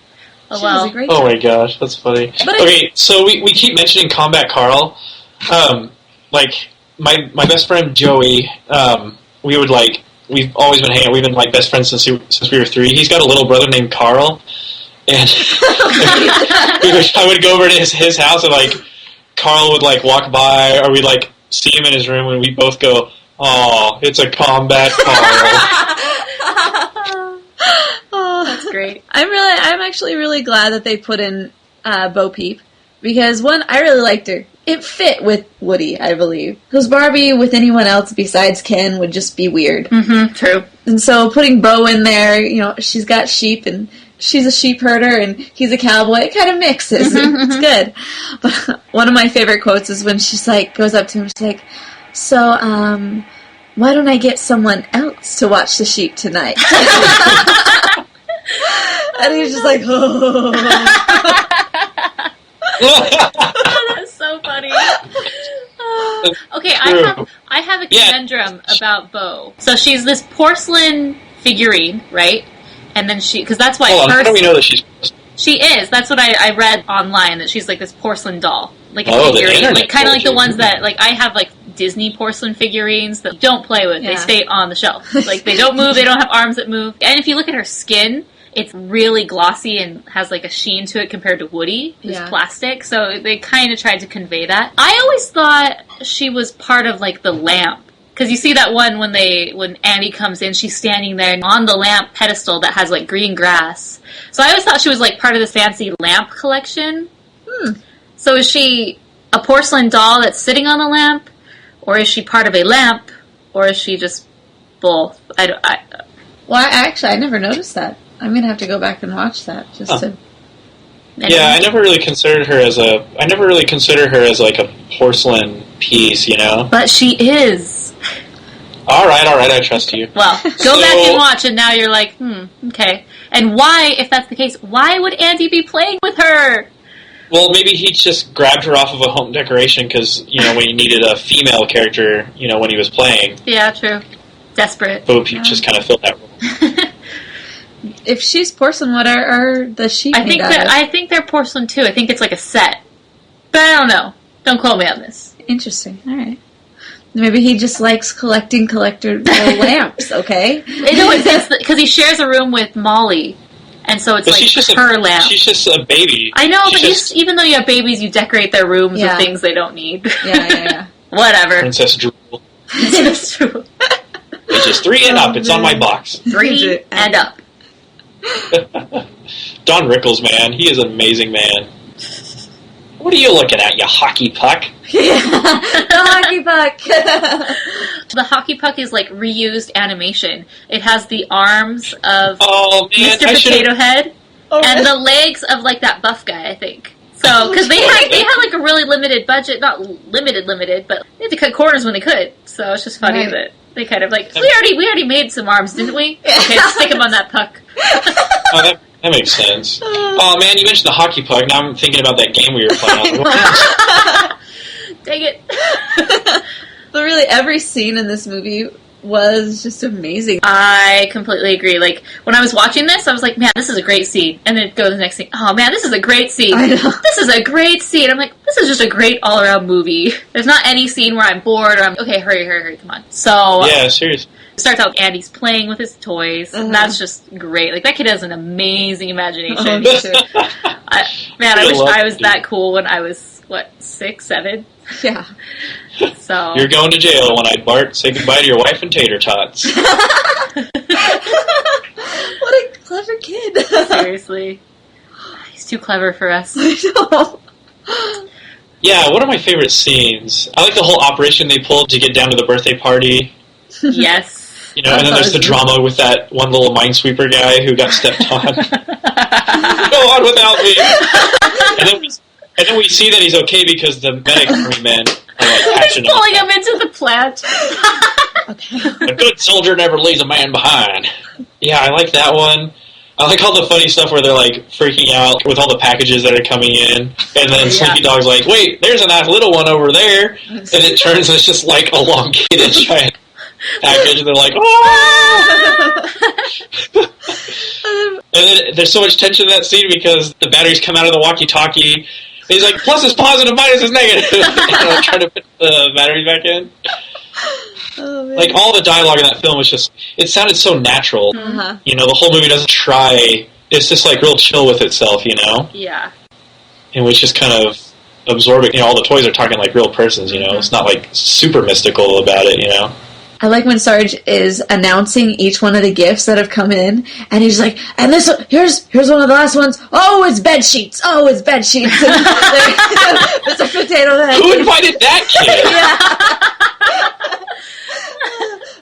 Oh, well. Oh my gosh, that's funny. Okay, so we keep mentioning Combat Carl. Like, my best friend Joey, we would like... We've always been hanging out. We've been like best friends since we were 3. He's got a little brother named Carl. And I would go over to his house and like Carl would like walk by, or we'd like see him in his room and we'd both go, "Oh, it's a Combat Carl." That's great. I'm actually really glad that they put in Bo Peep, because one, I really liked her. It fit with Woody, I believe. Because Barbie with anyone else besides Ken would just be weird. Mm-hmm, true. And so putting Bo in there, you know, she's got sheep and she's a sheep herder and he's a cowboy. It kind of mixes. It's good. But one of my favorite quotes is when she's like, goes up to him, she's like, "So, why don't I get someone else to watch the sheep tonight?" And he's just like, oh. That's so funny. Okay, I have a conundrum about Bo. So she's this porcelain figurine, right? And then because that's why how do we know that she's... She is. That's what I read online, that she's like this porcelain doll. Like a figurine. Like, kind of like the ones that, like, I have like Disney porcelain figurines that you don't play with. Yeah. They stay on the shelf. Like, they don't move, they don't have arms that move. And if you look at her skin, it's really glossy and has like a sheen to it compared to Woody, who's plastic. So they kind of tried to convey that. I always thought she was part of like the lamp. Because you see that one when Andy comes in, she's standing there on the lamp pedestal that has like green grass. So I always thought she was like part of the fancy lamp collection. So is she a porcelain doll that's sitting on the lamp? Or is she part of a lamp? Or is she just both? Well, I never noticed that. I'm going to have to go back and watch that just to... Yeah, I never really considered her as like a porcelain piece, you know? But she is. All right, I trust you. Well, go back and watch, and now you're like, okay. And why, if that's the case, why would Andy be playing with her? Well, maybe he just grabbed her off of a home decoration because, you know, when he needed a female character, you know, when he was playing. Yeah, true. Desperate. Bo Peep just kind of filled that role. If she's porcelain, what are the sheep made out of? I think they're porcelain, too. I think it's like a set. But I don't know. Don't quote me on this. Interesting. All right. Maybe he just likes collecting collectible lamps, okay? No, it's because he shares a room with Molly. And so it's like her lamp. She's just a baby. I know, but even though you have babies, you decorate their rooms with things they don't need. Yeah. Whatever. Princess Drool. Princess Drool. Ages 3 and up. It's on my box. 3 and up. Don Rickles, man. He is an amazing man. What are you looking at, you hockey puck? The hockey puck. The hockey puck is like reused animation. It has the arms of Mr. Potato Head and the legs of like that buff guy, I think. So, because they had like a really limited budget, not limited, but they had to cut corners when they could. So it's just funny that they kind of like, we already made some arms, didn't we? Okay, stick them on that puck. That makes sense. Oh man, you mentioned the hockey puck. Now I'm thinking about that game we were playing. Dang it. But really, every scene in this movie was just amazing. I completely agree. Like, when I was watching this, I was like, man, this is a great scene. And then go to the next scene. Oh man, this is a great scene. I know. This is a great scene. I'm like, this is just a great all-around movie. There's not any scene where I'm bored or I'm, okay, hurry, come on. So... Yeah, seriously. It starts out with Andy's playing with his toys, and that's just great. Like, that kid has an amazing imagination. Me too. I wish I was that cool when I was what, 6, 7? Yeah. So You're going to jail one night, Bart. Say goodbye to your wife and tater tots. What a clever kid. Seriously. He's too clever for us. I know. Yeah, one of my favorite scenes. I like the whole operation they pulled to get down to the birthday party. Yes. You know, and then there's the drama with that one little minesweeper guy who got stepped on. Go on without me. And then we see that he's okay because the medic men are like He's pulling him into the plant. A good soldier never leaves a man behind. Yeah, I like that one. I like all the funny stuff where they're like freaking out with all the packages that are coming in, and then Slinky Dog's like, "Wait, there's a nice little one over there," and it turns and it's just like a elongated giant package, and they're like, "Oh!" And then there's so much tension in that scene because the batteries come out of the walkie-talkie. He's like, plus is positive, minus is negative. And I'm trying to put the batteries back in. Oh, like, all the dialogue in that film was just, it sounded so natural. Uh-huh. You know, the whole movie doesn't try, it's just like real chill with itself, you know? Yeah. And we just kind of absorb it. You know, all the toys are talking like real persons, you know? It's not like super mystical about it, you know? I like when Sarge is announcing each one of the gifts that have come in, and he's like, and this one, here's one of the last ones. Oh, it's bed sheets. Oh, it's bed sheets. It's a potato head. Who invited that kid?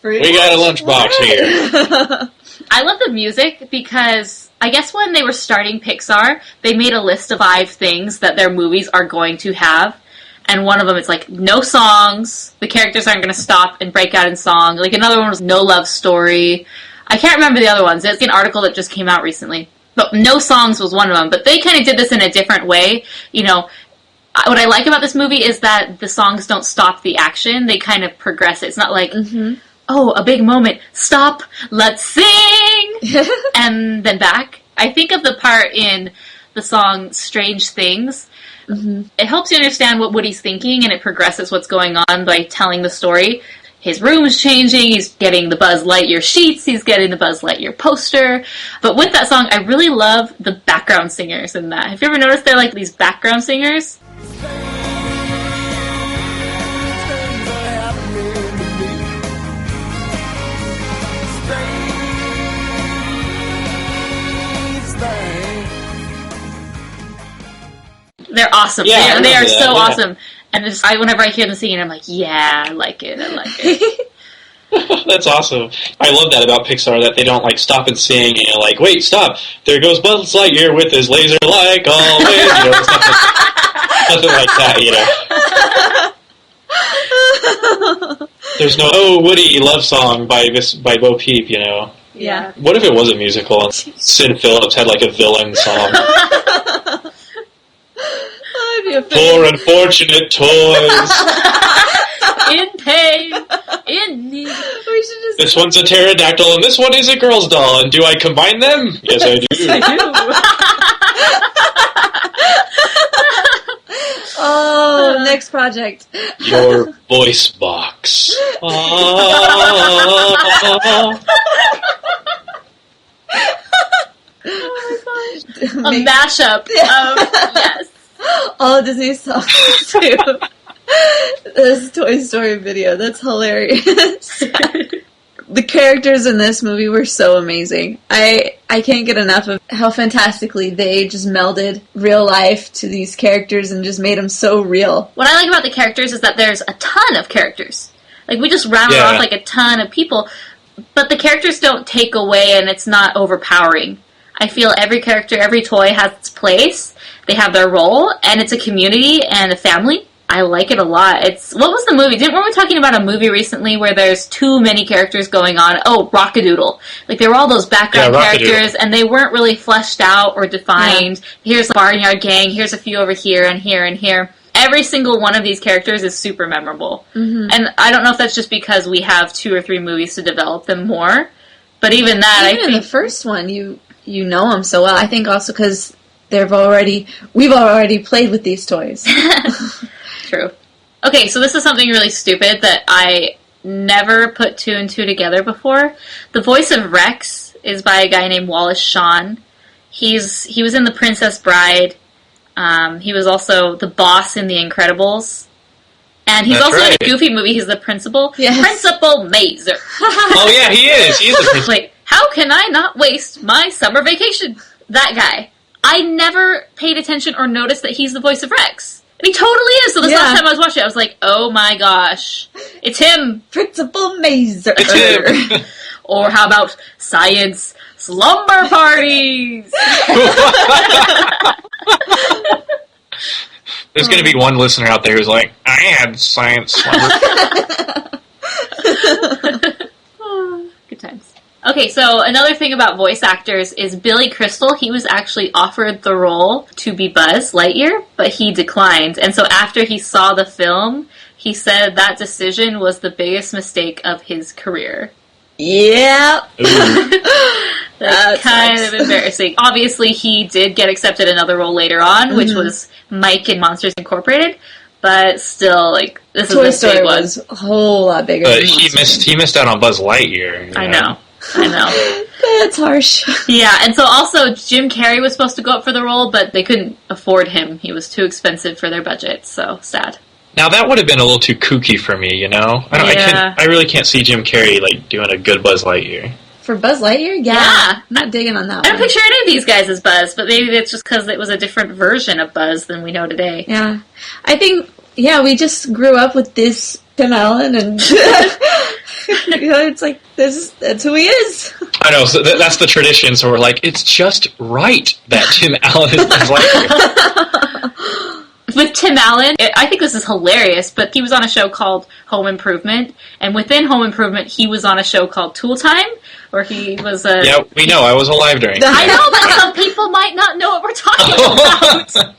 We got a lunchbox here. I love the music because I guess when they were starting Pixar, they made a list of 5 things that their movies are going to have. And one of them is like, no songs. The characters aren't going to stop and break out in song. Like, another one was no love story. I can't remember the other ones. It's an article that just came out recently. But no songs was one of them. But they kind of did this in a different way. You know, what I like about this movie is that the songs don't stop the action. They kind of progress it. It's not like, oh, a big moment. Stop. Let's sing. And then back. I think of the part in the song Strange Things. It helps you understand what Woody's thinking, and it progresses what's going on by telling the story. His room's changing, he's getting the Buzz Lightyear sheets, he's getting the Buzz Lightyear poster. But with that song, I really love the background singers in that. Have you ever noticed they're like these background singers? They're awesome. Yeah, they are so awesome. And just, whenever I hear them singing, I'm like, yeah, I like it. That's awesome. I love that about Pixar, that they don't like stop and sing, and you're like, wait, stop. There goes Buzz Lightyear with his laser like always. You know, it's nothing like that, you know. There's no, oh, Woody love song by Bo Peep, you know. Yeah. What if it was a musical and Sid Phillips had like a villain song? Poor unfortunate toys. In pain. In need. This one's a pterodactyl and this one is a girl's doll. And do I combine them? Yes, I do. I do. Oh, next project. Your voice box. Oh my gosh. A mashup of, yes. All of Disney songs too. This Toy Story video, that's hilarious. The characters in this movie were so amazing. I can't get enough of how fantastically they just melded real life to these characters and just made them so real. What I like about the characters is that there's a ton of characters. Like, we just rounded off like a ton of people, but the characters don't take away and it's not overpowering. I feel every character, every toy has its place. They have their role, and it's a community and a family. I like it a lot. What was the movie? Weren't we talking about a movie recently where there's too many characters going on? Oh, Rockadoodle. Like, there were all those background characters, and they weren't really fleshed out or defined. Yeah. Here's the Barnyard Gang, here's a few over here and here and here. Every single one of these characters is super memorable. And I don't know if that's just because we have 2 or 3 movies to develop them more, but even that, I think... in the first one, you know them so well. I think also because we've already played with these toys. True. Okay, so this is something really stupid that I never put 2 and 2 together before. The voice of Rex is by a guy named Wallace Shawn. He was in The Princess Bride. He was also the boss in The Incredibles. And he's also in a Goofy movie. He's the principal. Yes. Principal Mazer. Oh, yeah, he is. He is the principal. Wait, how can I not waste my summer vacation? That guy. I never paid attention or noticed that he's the voice of Rex. And he totally is. So this last time I was watching it, I was like, oh my gosh. It's him. Principal Mazer. It's him. Or how about Science Slumber Parties? There's going to be one listener out there who's like, I had science slumber. Good times. Okay, so another thing about voice actors is Billy Crystal. He was actually offered the role to be Buzz Lightyear, but he declined. And so after he saw the film, he said that decision was the biggest mistake of his career. Yep. That's kind of embarrassing. Obviously, he did get accepted another role later on, which was Mike in Monsters Incorporated. But still, like, this Toy is a Story big one. was a whole lot bigger. But he missed out on Buzz Lightyear. I know. That's harsh. Yeah, and so also Jim Carrey was supposed to go up for the role, but they couldn't afford him. He was too expensive for their budget, so sad. Now that would have been a little too kooky for me, you know? I really can't see Jim Carrey like doing a good Buzz Lightyear. For Buzz Lightyear? Yeah. I'm not digging on that one. I don't picture any of these guys as Buzz, but maybe it's just because it was a different version of Buzz than we know today. Yeah. I think, we just grew up with this Tim Allen, and it's like, that's who he is. I know, so that's the tradition, so we're like, it's just right that Tim Allen is Buzz Lightyear. With Tim Allen, I think this is hilarious, but he was on a show called Home Improvement, and within Home Improvement, he was on a show called Tool Time, where he was a... Yeah, we know, I was alive during that. I know, but some people might not know what we're talking about.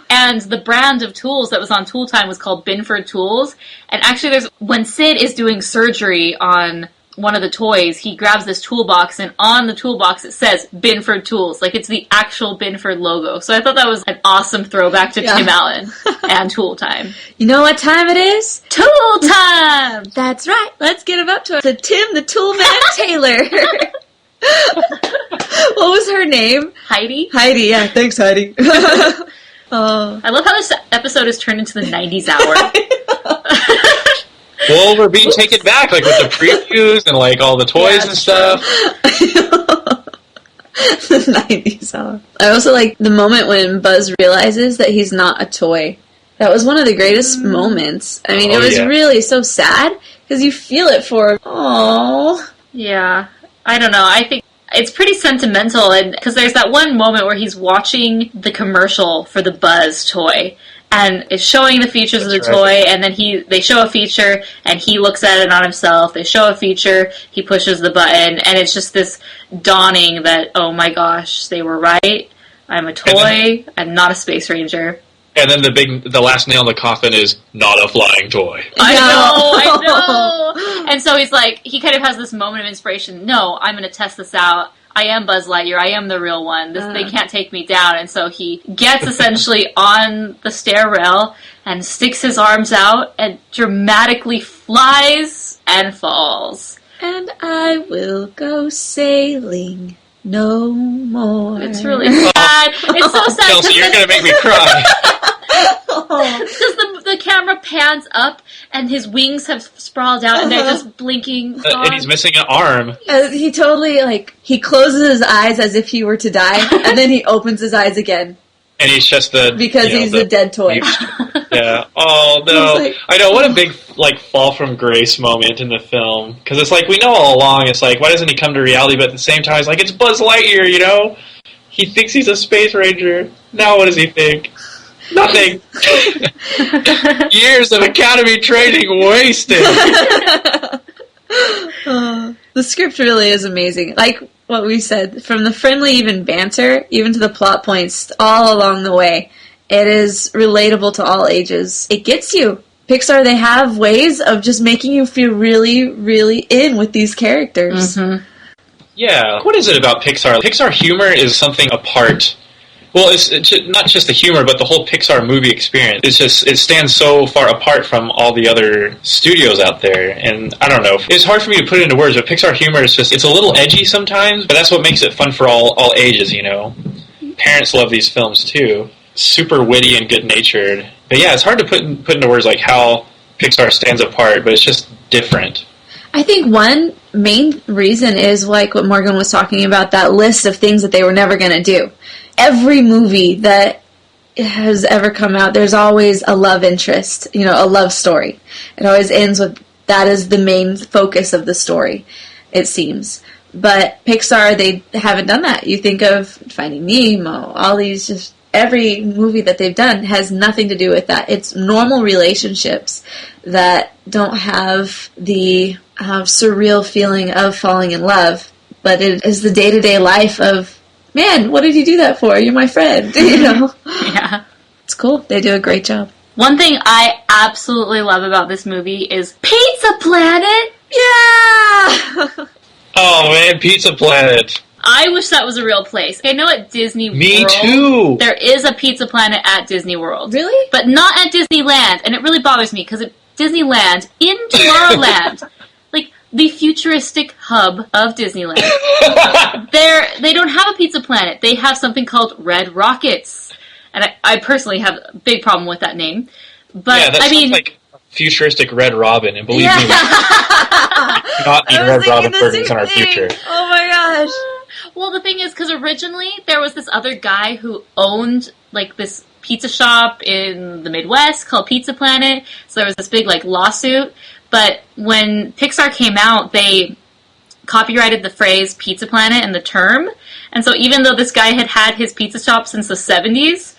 And the brand of tools that was on Tool Time was called Binford Tools, and actually when Sid is doing surgery on one of the toys, he grabs this toolbox, and on the toolbox it says Binford Tools. Like, it's the actual Binford logo. So I thought that was an awesome throwback to Tim Allen and Tool Time. You know what time it is? Tool Time! That's right. Let's get him up to Tim the Toolman Taylor. What was her name? Heidi? Heidi, yeah. Thanks, Heidi. I love how this episode is turned into the 90s hour. Well, we're being taken back, like, with the previews and, like, all the toys and stuff. The 90s hour. I also like the moment when Buzz realizes that he's not a toy. That was one of the greatest moments. I mean, it was really so sad, because you feel it for him. Aww. Yeah. I don't know. I think it's pretty sentimental, and because there's that one moment where he's watching the commercial for the Buzz toy, and it's showing the features of the toy, and then they show a feature, and he looks at it on himself. They show a feature, he pushes the button, and it's just this dawning that, oh my gosh, they were right. I'm a toy. I'm not a space ranger. And then the last nail in the coffin is not a flying toy. I know. And so he's like, he kind of has this moment of inspiration. No, I'm going to test this out. I am Buzz Lightyear. I am the real one. They can't take me down. And so he gets essentially on the stair rail and sticks his arms out and dramatically flies and falls. And I will go sailing no more. It's really sad. It's so sad. Kelsey, you're going to make me cry. Because the camera pans up and his wings have sprawled out and they're just blinking. And he's missing an arm. He totally, he closes his eyes as if he were to die, and then he opens his eyes again. And he's just because he's the dead toy. Yeah. Oh, no. I know, what a big, fall from grace moment in the film. Because it's like, we know all along, it's like, why doesn't he come to reality? But at the same time, it's like, it's Buzz Lightyear, you know? He thinks he's a space ranger. Now what does he think? Nothing. Years of academy training wasted. The script really is amazing. Like what we said, from the friendly even banter, even to the plot points, all along the way, it is relatable to all ages. It gets you. Pixar, they have ways of just making you feel really, really in with these characters. Mm-hmm. Yeah. What is it about Pixar? Pixar humor is something apart. Well, it's not just the humor, but the whole Pixar movie experience. It stands so far apart from all the other studios out there, and I don't know. It's hard for me to put it into words, but Pixar humor is it's a little edgy sometimes, but that's what makes it fun for all ages, you know? parents love these films too. Super witty and good-natured. But yeah, it's hard to put into words like how Pixar stands apart, but it's just different. I think one main reason is like what Morgan was talking about, that list of things that they were never going to do. Every movie that has ever come out, there's always a love interest, a love story. It always ends with that is the main focus of the story, it seems. But Pixar, they haven't done that. You think of Finding Nemo, all these, just every movie that they've done has nothing to do with that. It's normal relationships that don't have the surreal feeling of falling in love, but it is the day-to-day life of, man, what did you do that for? You're my friend, Yeah. It's cool. They do a great job. One thing I absolutely love about this movie is Pizza Planet! Yeah! Oh man, Pizza Planet. I wish that was a real place. I know at Disney World, Me too. there is a Pizza Planet at Disney World. Really? But not at Disneyland, and it really bothers me, because at Disneyland, in Tomorrowland, like, the futuristic hub of Disneyland, they don't have a Pizza Planet. They have something called Red Rockets. And I personally have a big problem with that name. But, yeah, that sounds like futuristic Red Robin, and believe me, we do not need Red Robin burgers in our future. Oh my gosh. Well, the thing is, because originally there was this other guy who owned, like, this pizza shop in the Midwest called Pizza Planet, so there was this big, like, lawsuit. But when Pixar came out, they copyrighted the phrase Pizza Planet and the term. And so even though this guy had his pizza shop since the 70s,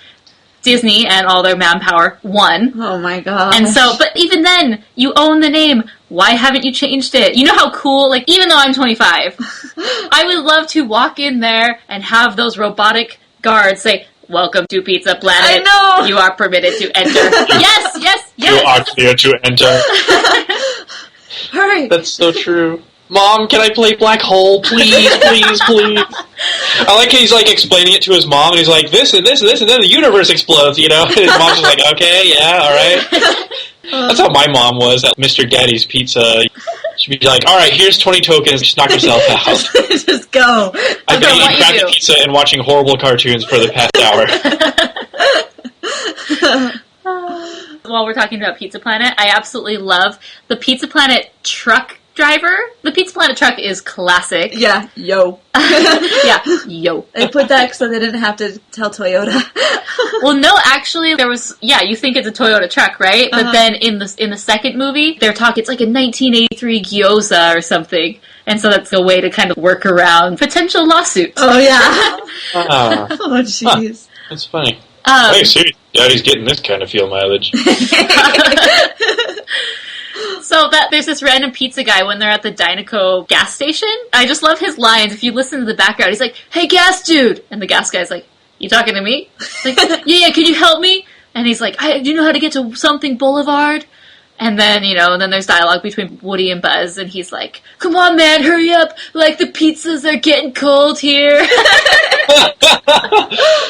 Disney and all their manpower won. Oh my god. And so, but even then, you own the name. Why haven't you changed it? You know how cool, like, even though I'm 25, I would love to walk in there and have those robotic guards say, "Welcome to Pizza Planet. I know! You are permitted to enter." Yes, yes, yes! You are clear to enter. Hurry! That's so true. Mom, can I play Black Hole? Please, please, please. I like how he's, like, explaining it to his mom, and he's like, this and this and this, and then the universe explodes, And his mom's just like, okay, yeah, alright. That's how my mom was at Mr. Daddy's Pizza. She'd be like, alright, here's 20 tokens, just knock yourself out. Just go. I've been eating crappy pizza and watching horrible cartoons for the past hour. While we're talking about Pizza Planet, I absolutely love the Pizza Planet truck driver. The Pizza Planet truck is classic. Yeah, yo. Yeah, yo. They put that so they didn't have to tell Toyota. Well, no, actually, there was, you think it's a Toyota truck, right? But then in the second movie, they're talking, it's like a 1983 Gyoza or something. And so that's a way to kind of work around potential lawsuits. Oh, yeah. Oh, jeez. That's funny. Hey, seriously, Daddy's getting this kind of fuel mileage. So there's this random pizza guy when they're at the Dynaco gas station. I just love his lines. If you listen to the background, he's like, "Hey, gas dude!" And the gas guy's like, "You talking to me?" Like, yeah, can you help me? And he's like, "Do you know how to get to something Boulevard?" And then, then there's dialogue between Woody and Buzz, and he's like, "Come on, man, hurry up! Like, the pizzas are getting cold here."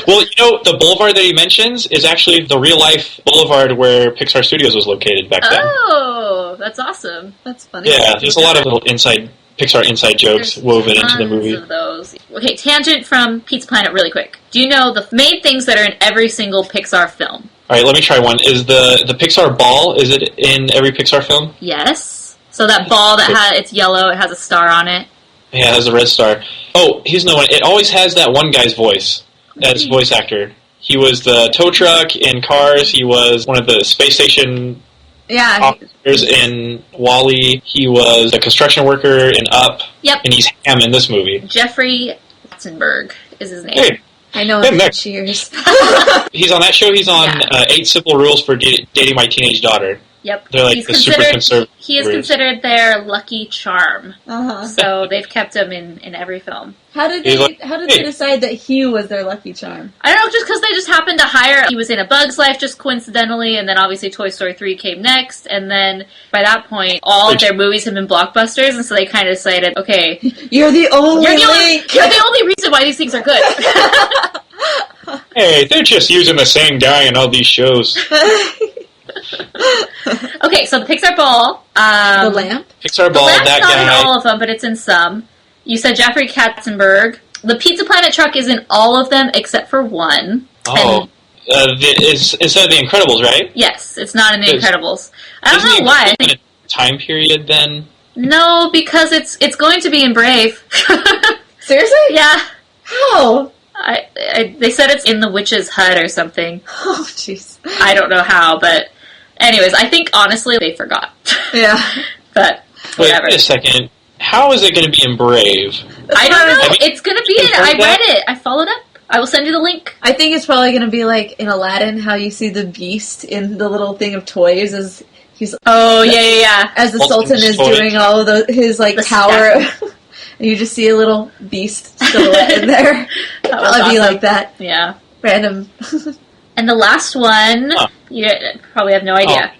Well, the boulevard that he mentions is actually the real-life boulevard where Pixar Studios was located back then. Oh, that's awesome. That's funny. Yeah, there's a lot of little Pixar inside jokes woven into the movie. Of those. Okay, tangent from Pizza Planet really quick. Do you know the main things that are in every single Pixar film? All right, let me try one. Is the Pixar ball, is it in every Pixar film? Yes. So that ball it's yellow, it has a star on it. Yeah, it has a red star. Oh, here's another one. It always has that one guy's voice. That's voice actor. He was the tow truck in Cars. He was one of the space station officers in WALL-E. He was a construction worker in Up. Yep. And he's Ham in this movie. Jeffrey Katzenberg is his name. Hey. I know him from Cheers. He's on that show. He's on 8 Simple Rules for Dating My Teenage Daughter. Yep. They're like super conservative. He is considered their lucky charm. So they've kept him in every film. How did they decide that he was their lucky charm? I don't know, just because they just happened to hire... He was in A Bug's Life just coincidentally, and then obviously Toy Story 3 came next, and then by that point, all of their movies have been blockbusters, and so they kind of decided, okay... You're the only link! You're the only reason why these things are good. Hey, they're just using the same guy in all these shows. Okay, so the Pixar Ball. The lamp? Pixar Ball, the lamp's that not guy. in all of them, but it's in some. You said Jeffrey Katzenberg. The Pizza Planet truck is in all of them except for one. Oh. It's instead of The Incredibles, right? Yes, it's not in The Incredibles. I don't know why. I think time period then? No, because it's going to be in Brave. Seriously? Yeah. How? They said it's in the witch's hut or something. Oh, jeez. I don't know how, but anyways, I think honestly they forgot. Yeah. But whatever. Wait a second. How is it going to be in Brave? I don't know. It's going to be in. I read it. I followed up. I will send you the link. I think it's probably going to be like in Aladdin, how you see the beast in the little thing of toys as he's. Oh yeah. As the Sultan is doing all of his like tower, and you just see a little beast silhouette in there. That'll be like that. Yeah. Random. And the last one, you probably have no idea.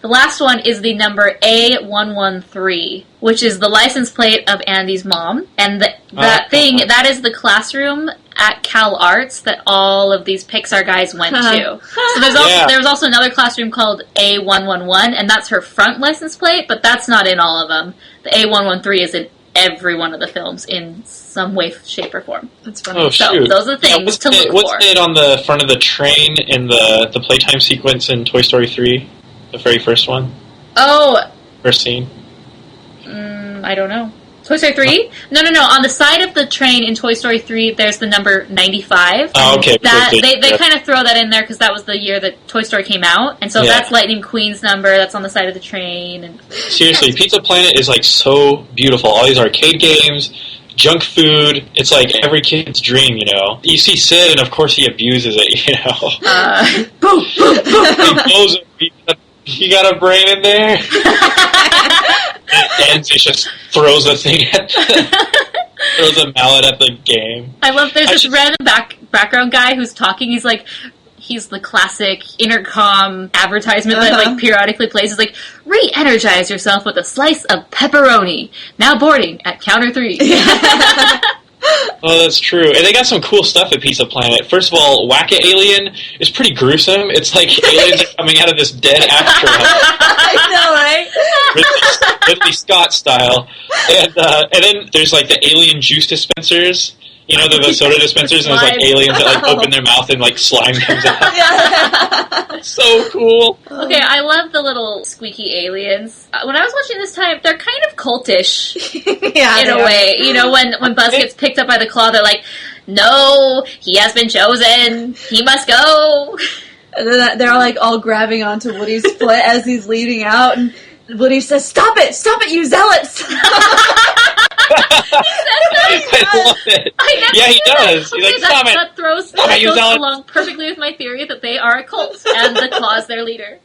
The last one is the number A113, which is the license plate of Andy's mom. And that is the classroom at Cal Arts that all of these Pixar guys went to. So there's also another classroom called A111, and that's her front license plate, but that's not in all of them. The A113 is in every one of the films in some way, shape, or form. That's funny. Oh, so shoot. those are the things to look for. What's it on the front of the train in the playtime sequence in Toy Story 3? The very first one? Oh. First scene? I don't know. Toy Story 3? No. On the side of the train in Toy Story 3, there's the number 95. Oh, okay. They kind of throw that in there because that was the year that Toy Story came out. And so that's Lightning McQueen's number. That's on the side of the train. And seriously, Pizza Planet is like so beautiful. All these arcade games, junk food. It's like every kid's dream, you know. You see Sid, and of course he abuses it, you know. Boom, boom, boom, He blows it. You got a brain in there? And he just throws a thing throws a mallet at the game. I love there's this random background guy who's talking. He's the classic intercom advertisement that like periodically plays. It's like, re-energize yourself with a slice of pepperoni. Now boarding at counter 3. Oh, that's true. And they got some cool stuff at Pizza Planet. First of all, Whack-A-Alien is pretty gruesome. It's like aliens are coming out of this dead astronaut. I know, right? Ridley Scott style. And then there's like the alien juice dispensers. You know, the soda dispensers, and there's like aliens that like open their mouth and like slime comes out. So cool. Okay, I love the little squeaky aliens. When I was watching this time, they're kind of cultish in a way. You know, when Buzz gets picked up by the claw, they're like, "No, he has been chosen. He must go." And then they're like all grabbing onto Woody's foot as he's leading out, and Woody says, "Stop it, you zealots!" I love it. Yeah, he does. He's like, stop it. That goes along perfectly with my theory that they are a cult, and the Claw's their leader.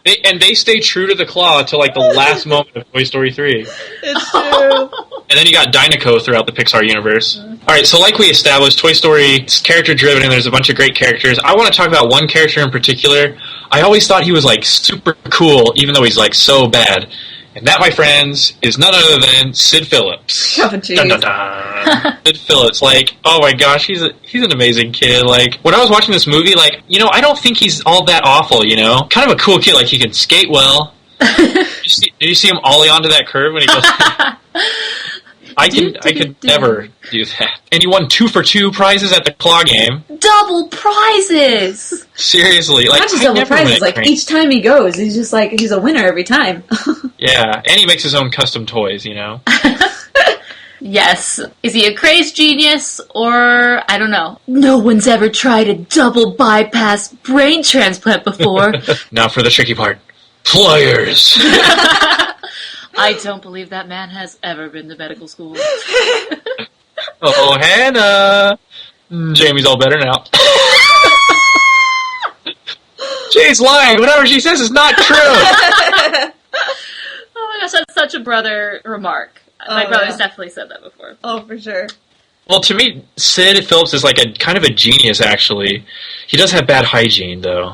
And they stay true to the Claw until like the last moment of Toy Story 3. It's true. And then you got Dinoco throughout the Pixar universe. Alright, so like we established, Toy Story is character-driven and there's a bunch of great characters. I want to talk about one character in particular. I always thought he was like super cool, even though he's like so bad. And that, my friends, is none other than Sid Phillips. Oh, jeez. Dun, dun, dun. Sid Phillips, like, oh my gosh, he's an amazing kid. Like, when I was watching this movie, like, you know, I don't think he's all that awful, you know? Kind of a cool kid, like, he can skate well. Did you see him ollie onto that curve when he goes... I could never do that. And he won 2 for 2 prizes at the Claw game. Double prizes! Seriously. Like, not just double prizes, like each time he goes, he's just like, he's a winner every time. Yeah, and he makes his own custom toys, you know? Yes. Is he a crazed genius, or, I don't know. No one's ever tried a double bypass brain transplant before. Now for the tricky part. Pliers! I don't believe that man has ever been to medical school. Oh, Hannah! Jamie's all better now. She's lying. Whatever she says is not true. Oh my gosh, that's such a brother remark. My brother's definitely said that before. Oh, for sure. Well, to me, Sid Phillips is like a kind of a genius, actually. He does have bad hygiene, though.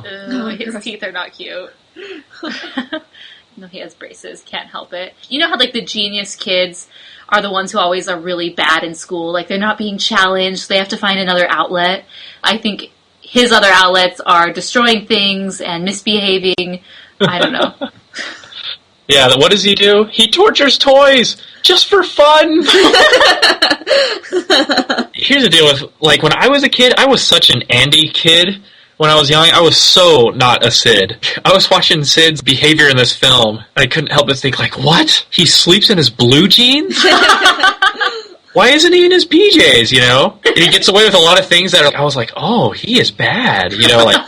His teeth are not cute. No, he has braces. Can't help it. You know how, like, the genius kids are the ones who always are really bad in school? Like, they're not being challenged. They have to find another outlet. I think his other outlets are destroying things and misbehaving. I don't know. Yeah, what does he do? He tortures toys just for fun. Here's the deal with, like, when I was a kid, I was such an Andy kid. When I was young, I was so not a Sid. I was watching Sid's behavior in this film. I couldn't help but think, like, what? He sleeps in his blue jeans? Why isn't he in his PJs, you know? And he gets away with a lot of things that I was like, oh, he is bad, you know, like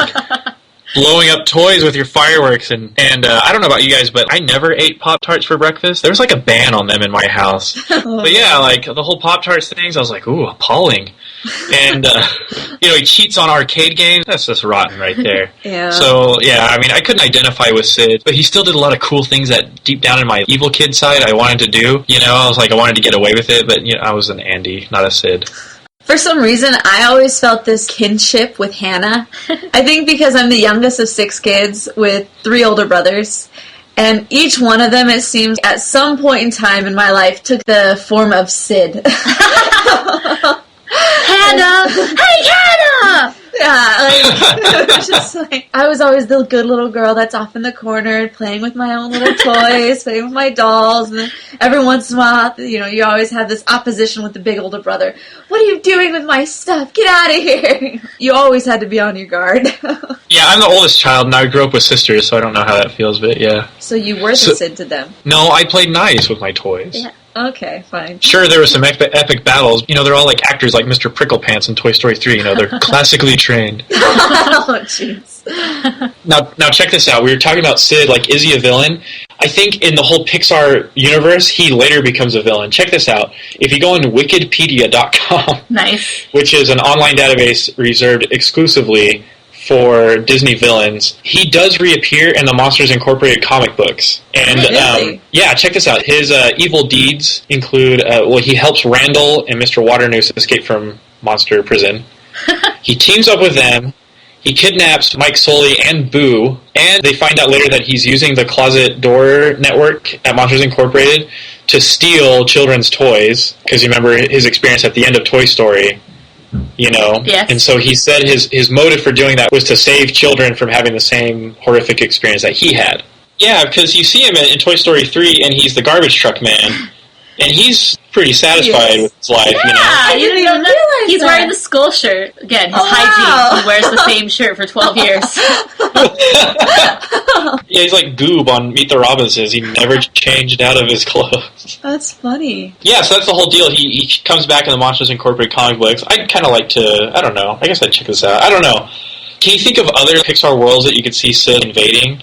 blowing up toys with your fireworks. And I don't know about you guys, but I never ate Pop-Tarts for breakfast. There was like a ban on them in my house. But yeah, like the whole Pop-Tarts things, I was like, ooh, appalling. And, you know, he cheats on arcade games. That's just rotten right there. Yeah. So, yeah, I mean, I couldn't identify with Sid, but he still did a lot of cool things that deep down in my evil kid side I wanted to do. You know, I was like, I wanted to get away with it, but, you know, I was an Andy, not a Sid. For some reason, I always felt this kinship with Hannah. I think because I'm the youngest of 6 kids with 3 older brothers. And each one of them, it seems, at some point in time in my life, took the form of Sid. Hannah! Hey, Hannah! Yeah, like, it was just like, I was always the good little girl that's off in the corner playing with my own little toys, playing with my dolls, and then every once in a while, you know, you always have this opposition with the big older brother. What are you doing with my stuff? Get out of here! You always had to be on your guard. Yeah, I'm the oldest child, and I grew up with sisters, so I don't know how that feels, but yeah. So you were the Sid to them? No, I played nice with my toys. Yeah. Okay, fine. Sure, there were some epic battles. You know, they're all like actors like Mr. Pricklepants in Toy Story 3. You know, they're classically trained. Oh, jeez. Now, check this out. We were talking about Sid, like, is he a villain? I think in the whole Pixar universe, he later becomes a villain. Check this out. If you go on Wikidpedia.com, nice, which is an online database reserved exclusively for Disney villains, he does reappear in the Monsters Incorporated comic books. And really? Yeah, check this out. His evil deeds include, he helps Randall and Mr. Waternoose escape from monster prison. He teams up with them. He kidnaps Mike Sully and Boo, and they find out later that he's using the closet door network at Monsters Incorporated to steal children's toys, because you remember his experience at the end of Toy Story. You know? Yes. And so he said his motive for doing that was to save children from having the same horrific experience that he had. Yeah, because you see him in Toy Story 3, and he's the garbage truck man. And he's pretty satisfied with his life, you know? Yeah, you didn't even realize he's wearing the skull shirt. Again, his hygiene. Wow. He wears the same shirt for 12 years. Yeah, he's like Goob on Meet the Robinsons. He never changed out of his clothes. That's funny. Yeah, so that's the whole deal. He comes back in the Monsters Incorporated comic books. I'd kind of like to, I don't know, I guess I'd check this out. I don't know. Can you think of other Pixar worlds that you could see Sid invading?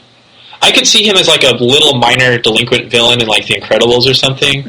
I could see him as like a little minor delinquent villain in like The Incredibles or something.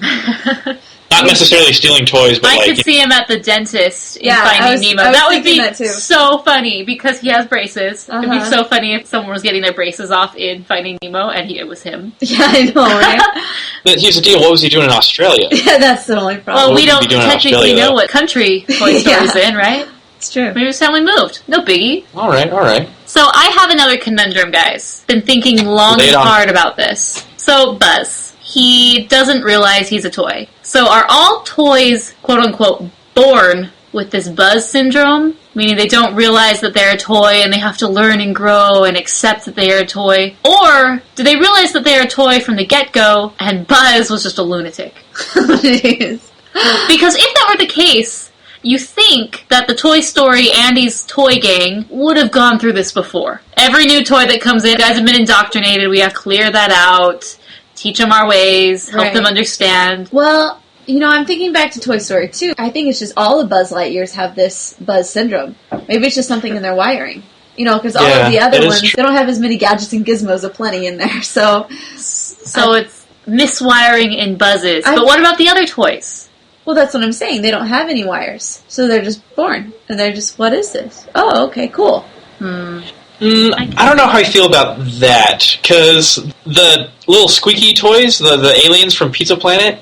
Not necessarily stealing toys, but I could see him at the dentist in Finding Nemo. That would be so funny because he has braces. It'd be so funny if someone was getting their braces off in Finding Nemo and it was him. Yeah, I know, right? But here's the deal, what was he doing in Australia? Yeah, that's the only problem. Well, we don't technically know what country Toy Story's in, right? It's true. Maybe his family moved. No biggie. All right. So I have another conundrum, guys. Been thinking long and hard about this. So Buzz, he doesn't realize he's a toy. So are all toys, quote-unquote, born with this Buzz syndrome? Meaning they don't realize that they're a toy and they have to learn and grow and accept that they are a toy? Or do they realize that they're a toy from the get-go and Buzz was just a lunatic? Because if that were the case, you think that the Toy Story Andy's toy gang would have gone through this before. Every new toy that comes in, guys have been indoctrinated, we have to clear that out, teach them our ways, help them understand. Well, you know, I'm thinking back to Toy Story 2. I think it's just all the Buzz Lightyears have this Buzz syndrome. Maybe it's just something in their wiring. You know, because all of the other ones, they don't have as many gadgets and gizmos aplenty in there, so it's miswiring in Buzzes. But what about the other toys? Well, that's what I'm saying. They don't have any wires. So they're just born. And they're just, what is this? Oh, okay, cool. I don't know how I feel about that. Because the little squeaky toys, the aliens from Pizza Planet,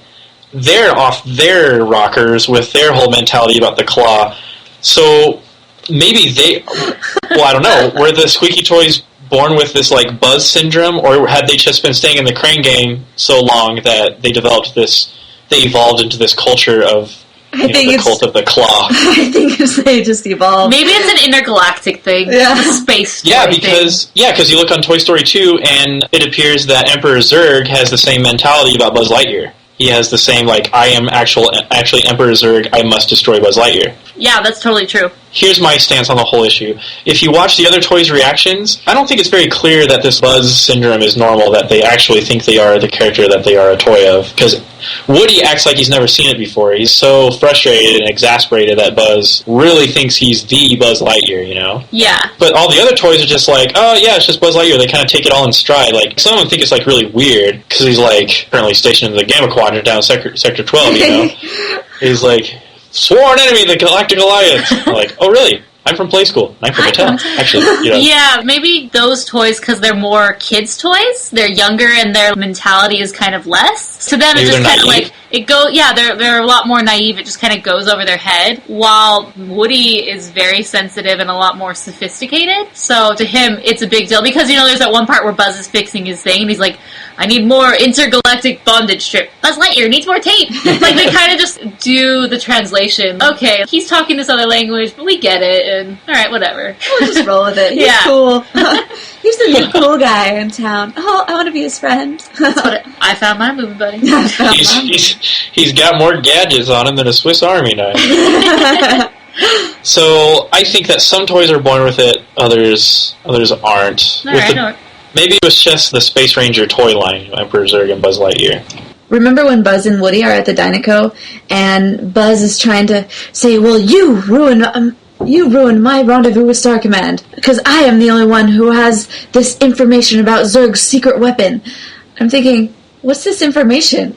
they're off their rockers with their whole mentality about the claw. So maybe they... Well, I don't know. Were the squeaky toys born with this, like, Buzz syndrome? Or had they just been staying in the Crane game so long that they developed this... They evolved into this culture of the cult of the claw. I think they just evolved. Maybe it's an intergalactic thing. Yeah. A space toy because you look on Toy Story 2, and it appears that Emperor Zurg has the same mentality about Buzz Lightyear. He has the same, I am actually Emperor Zurg, I must destroy Buzz Lightyear. Yeah, that's totally true. Here's my stance on the whole issue. If you watch the other toys' reactions, I don't think it's very clear that this Buzz syndrome is normal, that they actually think they are the character that they are a toy of. Because Woody acts like he's never seen it before. He's so frustrated and exasperated that Buzz really thinks he's the Buzz Lightyear, you know? Yeah. But all the other toys are just like, oh yeah, it's just Buzz Lightyear. They kind of take it all in stride. Some of them think it's really weird, because he's currently stationed in the Gamma Quadrant down Sector 12, you know? He's sworn enemy of the Galactic Alliance. Oh really? I'm from Play School. I'm from Mattel, actually. You know. Yeah, maybe those toys, because they're more kids' toys, they're younger and their mentality is kind of less. To them, it's just kind of they're a lot more naive. It just kind of goes over their head, while Woody is very sensitive and a lot more sophisticated. So to him, it's a big deal, because, there's that one part where Buzz is fixing his thing, and he's like, I need more intergalactic bondage strip. Buzz Lightyear needs more tape. They kind of just do the translation. Okay, he's talking this other language, but we get it, and alright, whatever. We'll just roll with it. He's cool. He's the new cool guy in town. Oh, I want to be his friend. I found my movie buddy. He's got more gadgets on him than a Swiss Army knife. So I think that some toys are born with it, others aren't. Maybe it was just the Space Ranger toy line, Emperor Zurg and Buzz Lightyear. Remember when Buzz and Woody are at the Dynaco, and Buzz is trying to say, well, you ruined my rendezvous with Star Command, because I am the only one who has this information about Zurg's secret weapon. I'm thinking, what's this information?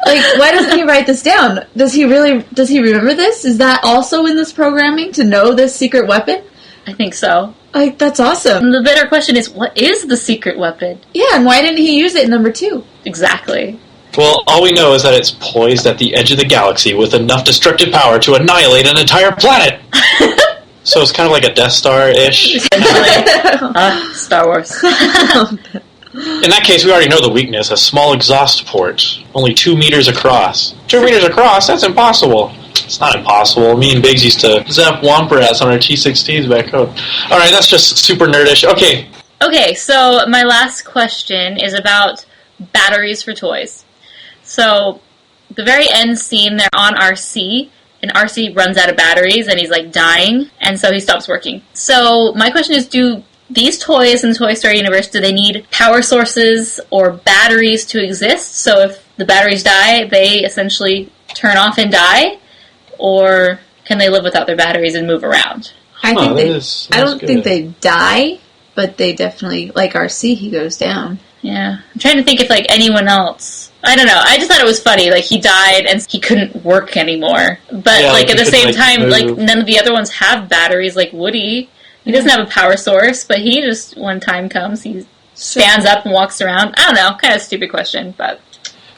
Why doesn't he write this down? Does he remember this? Is that also in this programming, to know this secret weapon? I think so. That's awesome. And the better question is, what is the secret weapon? Yeah, and why didn't he use it in number 2? Exactly. Well, all we know is that it's poised at the edge of the galaxy with enough destructive power to annihilate an entire planet! So it's kind of like a Death Star-ish. Star Wars. In that case, we already know the weakness. A small exhaust port. Only 2 meters across. 2 meters across? That's impossible. It's not impossible. Me and Biggs used to zap Womper rats on our T-16s back home. Alright, that's just super nerdish. Okay, so my last question is about batteries for toys. So, the very end scene, they're on RC, and RC runs out of batteries, and he's dying, and so he stops working. So, my question is, do these toys in the Toy Story universe, do they need power sources or batteries to exist? So if the batteries die, they essentially turn off and die? Or can they live without their batteries and move around? I don't think they die, but they definitely, like RC, he goes down. Yeah. I'm trying to think if, anyone else... I don't know. I just thought it was funny. He died and he couldn't work anymore. But, at the same time, none of the other ones have batteries, like Woody. He doesn't have a power source, but he just, when time comes, he stands up and walks around. I don't know. Kind of a stupid question, but...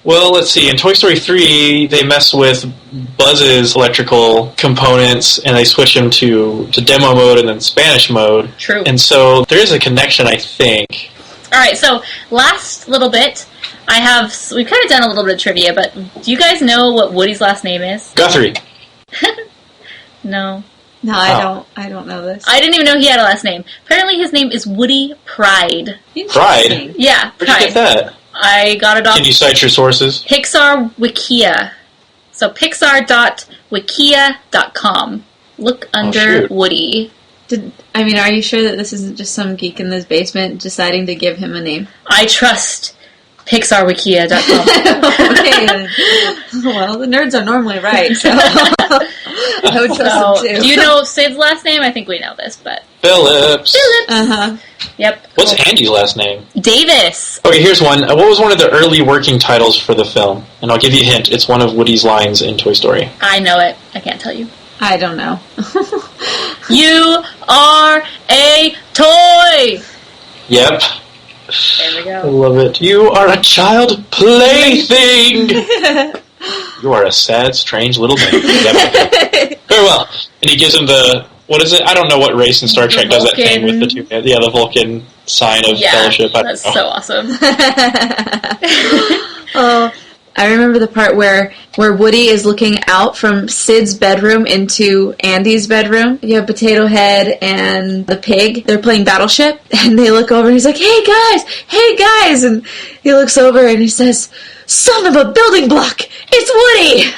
Well, let's see. In Toy Story 3, they mess with Buzz's electrical components, and they switch him to demo mode and then Spanish mode. True. And so there is a connection, I think. Alright, so last little bit, we've kind of done a little bit of trivia, but do you guys know what Woody's last name is? Guthrie. No. No, I don't know this. I didn't even know he had a last name. Apparently his name is Woody Pride. Pride? Yeah, Pride. Where'd you get that? I got it off... Can you cite your sources? Pixar Wikia. So pixar.wikia.com. Look under Woody. Are you sure that this isn't just some geek in his basement deciding to give him a name? I trust pixarwikia.com. Okay. Well, the nerds are normally right, so I would trust them too. Do you know Sid's last name? I think we know this, but... Phillips. Uh-huh. Yep. What's Andy's last name? Davis. Okay, here's one. What was one of the early working titles for the film? And I'll give you a hint. It's one of Woody's lines in Toy Story. I know it. I can't tell you. I don't know. You are a toy! Yep. There we go. I love it. You are a child plaything! You are a sad, strange little man. Yep. Very well. And he gives him the... What is it? I don't know what race in Star Trek does that thing with the 2... Yeah, the Vulcan sign of fellowship. That's so awesome. I remember the part where Woody is looking out from Sid's bedroom into Andy's bedroom. You have Potato Head and the pig. They're playing Battleship, and they look over, and he's like, hey guys! And he looks over, and he says, son of a building block! It's Woody!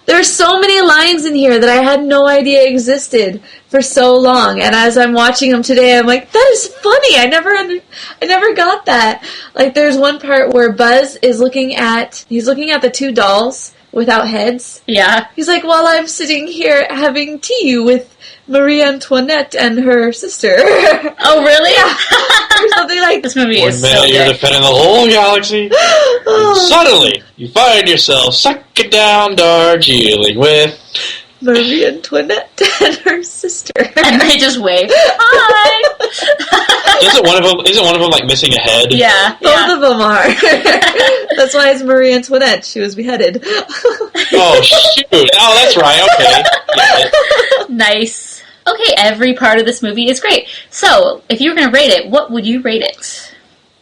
There's so many lines in here that I had no idea existed for so long, and as I'm watching them today, I'm like, that is funny. I never got that. Like, there's one part where Buzz is looking at the two dolls without heads. Yeah. He's like, while I'm sitting here having tea with Marie Antoinette and her sister. Oh, really? Yeah. Or something like this movie One is minute so you're good. defending the whole galaxy, and suddenly you find yourself sucking down Darjeeling with Marie Antoinette and her sister. And they just wave. Hi! Isn't one of them like missing a head? Yeah. Both of them are. That's why it's Marie Antoinette. She was beheaded. Oh, shoot. Oh, that's right. Okay. Yeah. Nice. Okay, every part of this movie is great. So, if you were going to rate it, what would you rate it?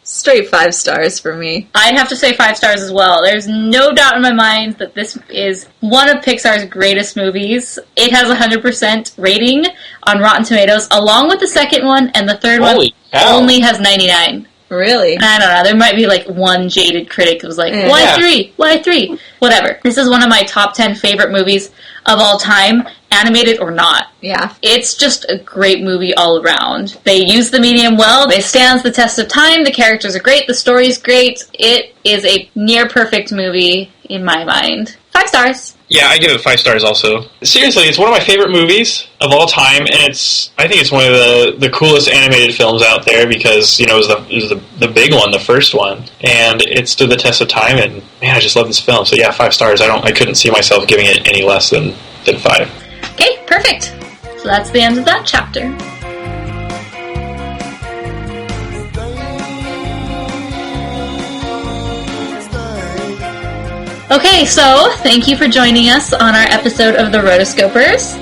Straight 5 stars for me. I'd have to say 5 stars as well. There's no doubt in my mind that this is one of Pixar's greatest movies. It has 100% rating on Rotten Tomatoes, along with the second one, and the third Holy one cow. only has 99. Really? I don't know. There might be like one jaded critic who was like, why 3? Why 3? Whatever. This is one of my top 10 favorite movies of all time, animated or not. Yeah. It's just a great movie all around. They use the medium well. It stands the test of time. The characters are great. The story's great. It is a near perfect movie in my mind. 5 stars. Yeah, I give it 5 stars also. Seriously, it's one of my favorite movies of all time, and I think it's one of the coolest animated films out there because, you know, it was the big one, the first one, and it stood the test of time, and man, I just love this film. So yeah, 5 stars. I couldn't see myself giving it any less than 5. Okay, perfect. So that's the end of that chapter. Okay, so thank you for joining us on our episode of the Rotoscopers.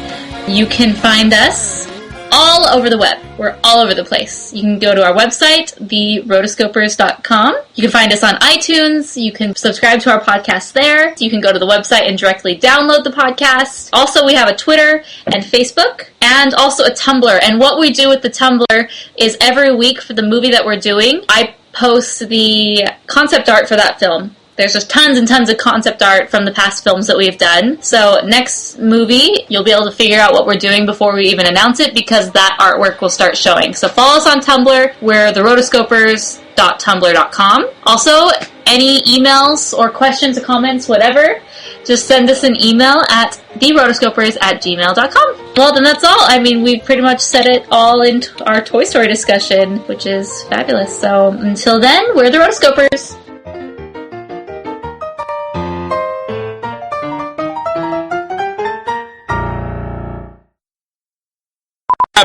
You can find us all over the web. We're all over the place. You can go to our website, therotoscopers.com. You can find us on iTunes. You can subscribe to our podcast there. You can go to the website and directly download the podcast. Also, we have a Twitter and Facebook, and also a Tumblr. And what we do with the Tumblr is every week for the movie that we're doing, I post the concept art for that film. There's just tons and tons of concept art from the past films that we've done. So next movie, you'll be able to figure out what we're doing before we even announce it because that artwork will start showing. So follow us on Tumblr. We're therotoscopers.tumblr.com. Also, any emails or questions or comments, whatever, just send us an email at therotoscopers@gmail.com. Well, then that's all. I mean, we've pretty much said it all in our Toy Story discussion, which is fabulous. So until then, we're the Rotoscopers.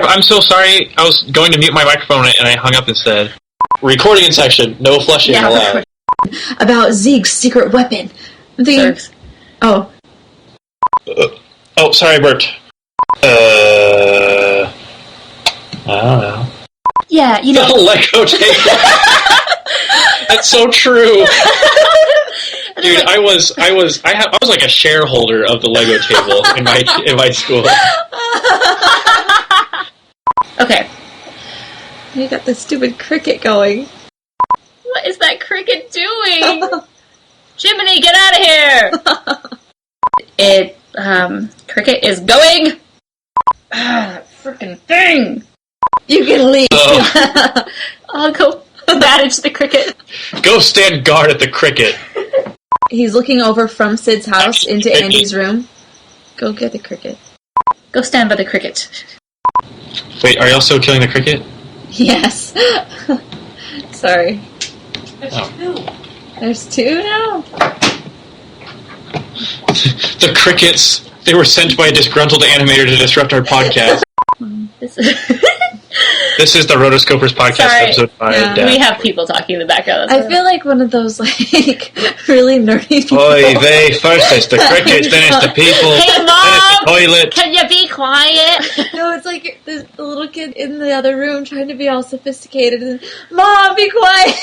I'm so sorry. I was going to mute my microphone and I hung up instead. Recording in section. No flushing allowed. About Zeke's secret weapon. Zergs. Oh. Oh, sorry, I burped. I don't know. Yeah, you know. The Lego table. That's so true. Dude, I was like a shareholder of the Lego table in my school. Okay. You got the stupid cricket going. What is that cricket doing? Jiminy, get out of here! Cricket is going. Ah, frickin' thing! You can leave. I'll go manage the cricket. Go stand guard at the cricket. He's looking over from Sid's house into Andy's room. Go get the cricket. Go stand by the cricket. Wait, are y'all still killing the cricket? Yes. Sorry. Oh. There's 2 now? The crickets, they were sent by a disgruntled animator to disrupt our podcast. This is the Rotoscopers podcast, episode 5. Yeah. We have people talking in the background. I feel like one of those, like, really nerdy people. Oy vey, first it's the crickets, then it's the people, hey, Mom, then it's the toilet. Can you be quiet? No, it's like the little kid in the other room trying to be all sophisticated and, Mom, be quiet!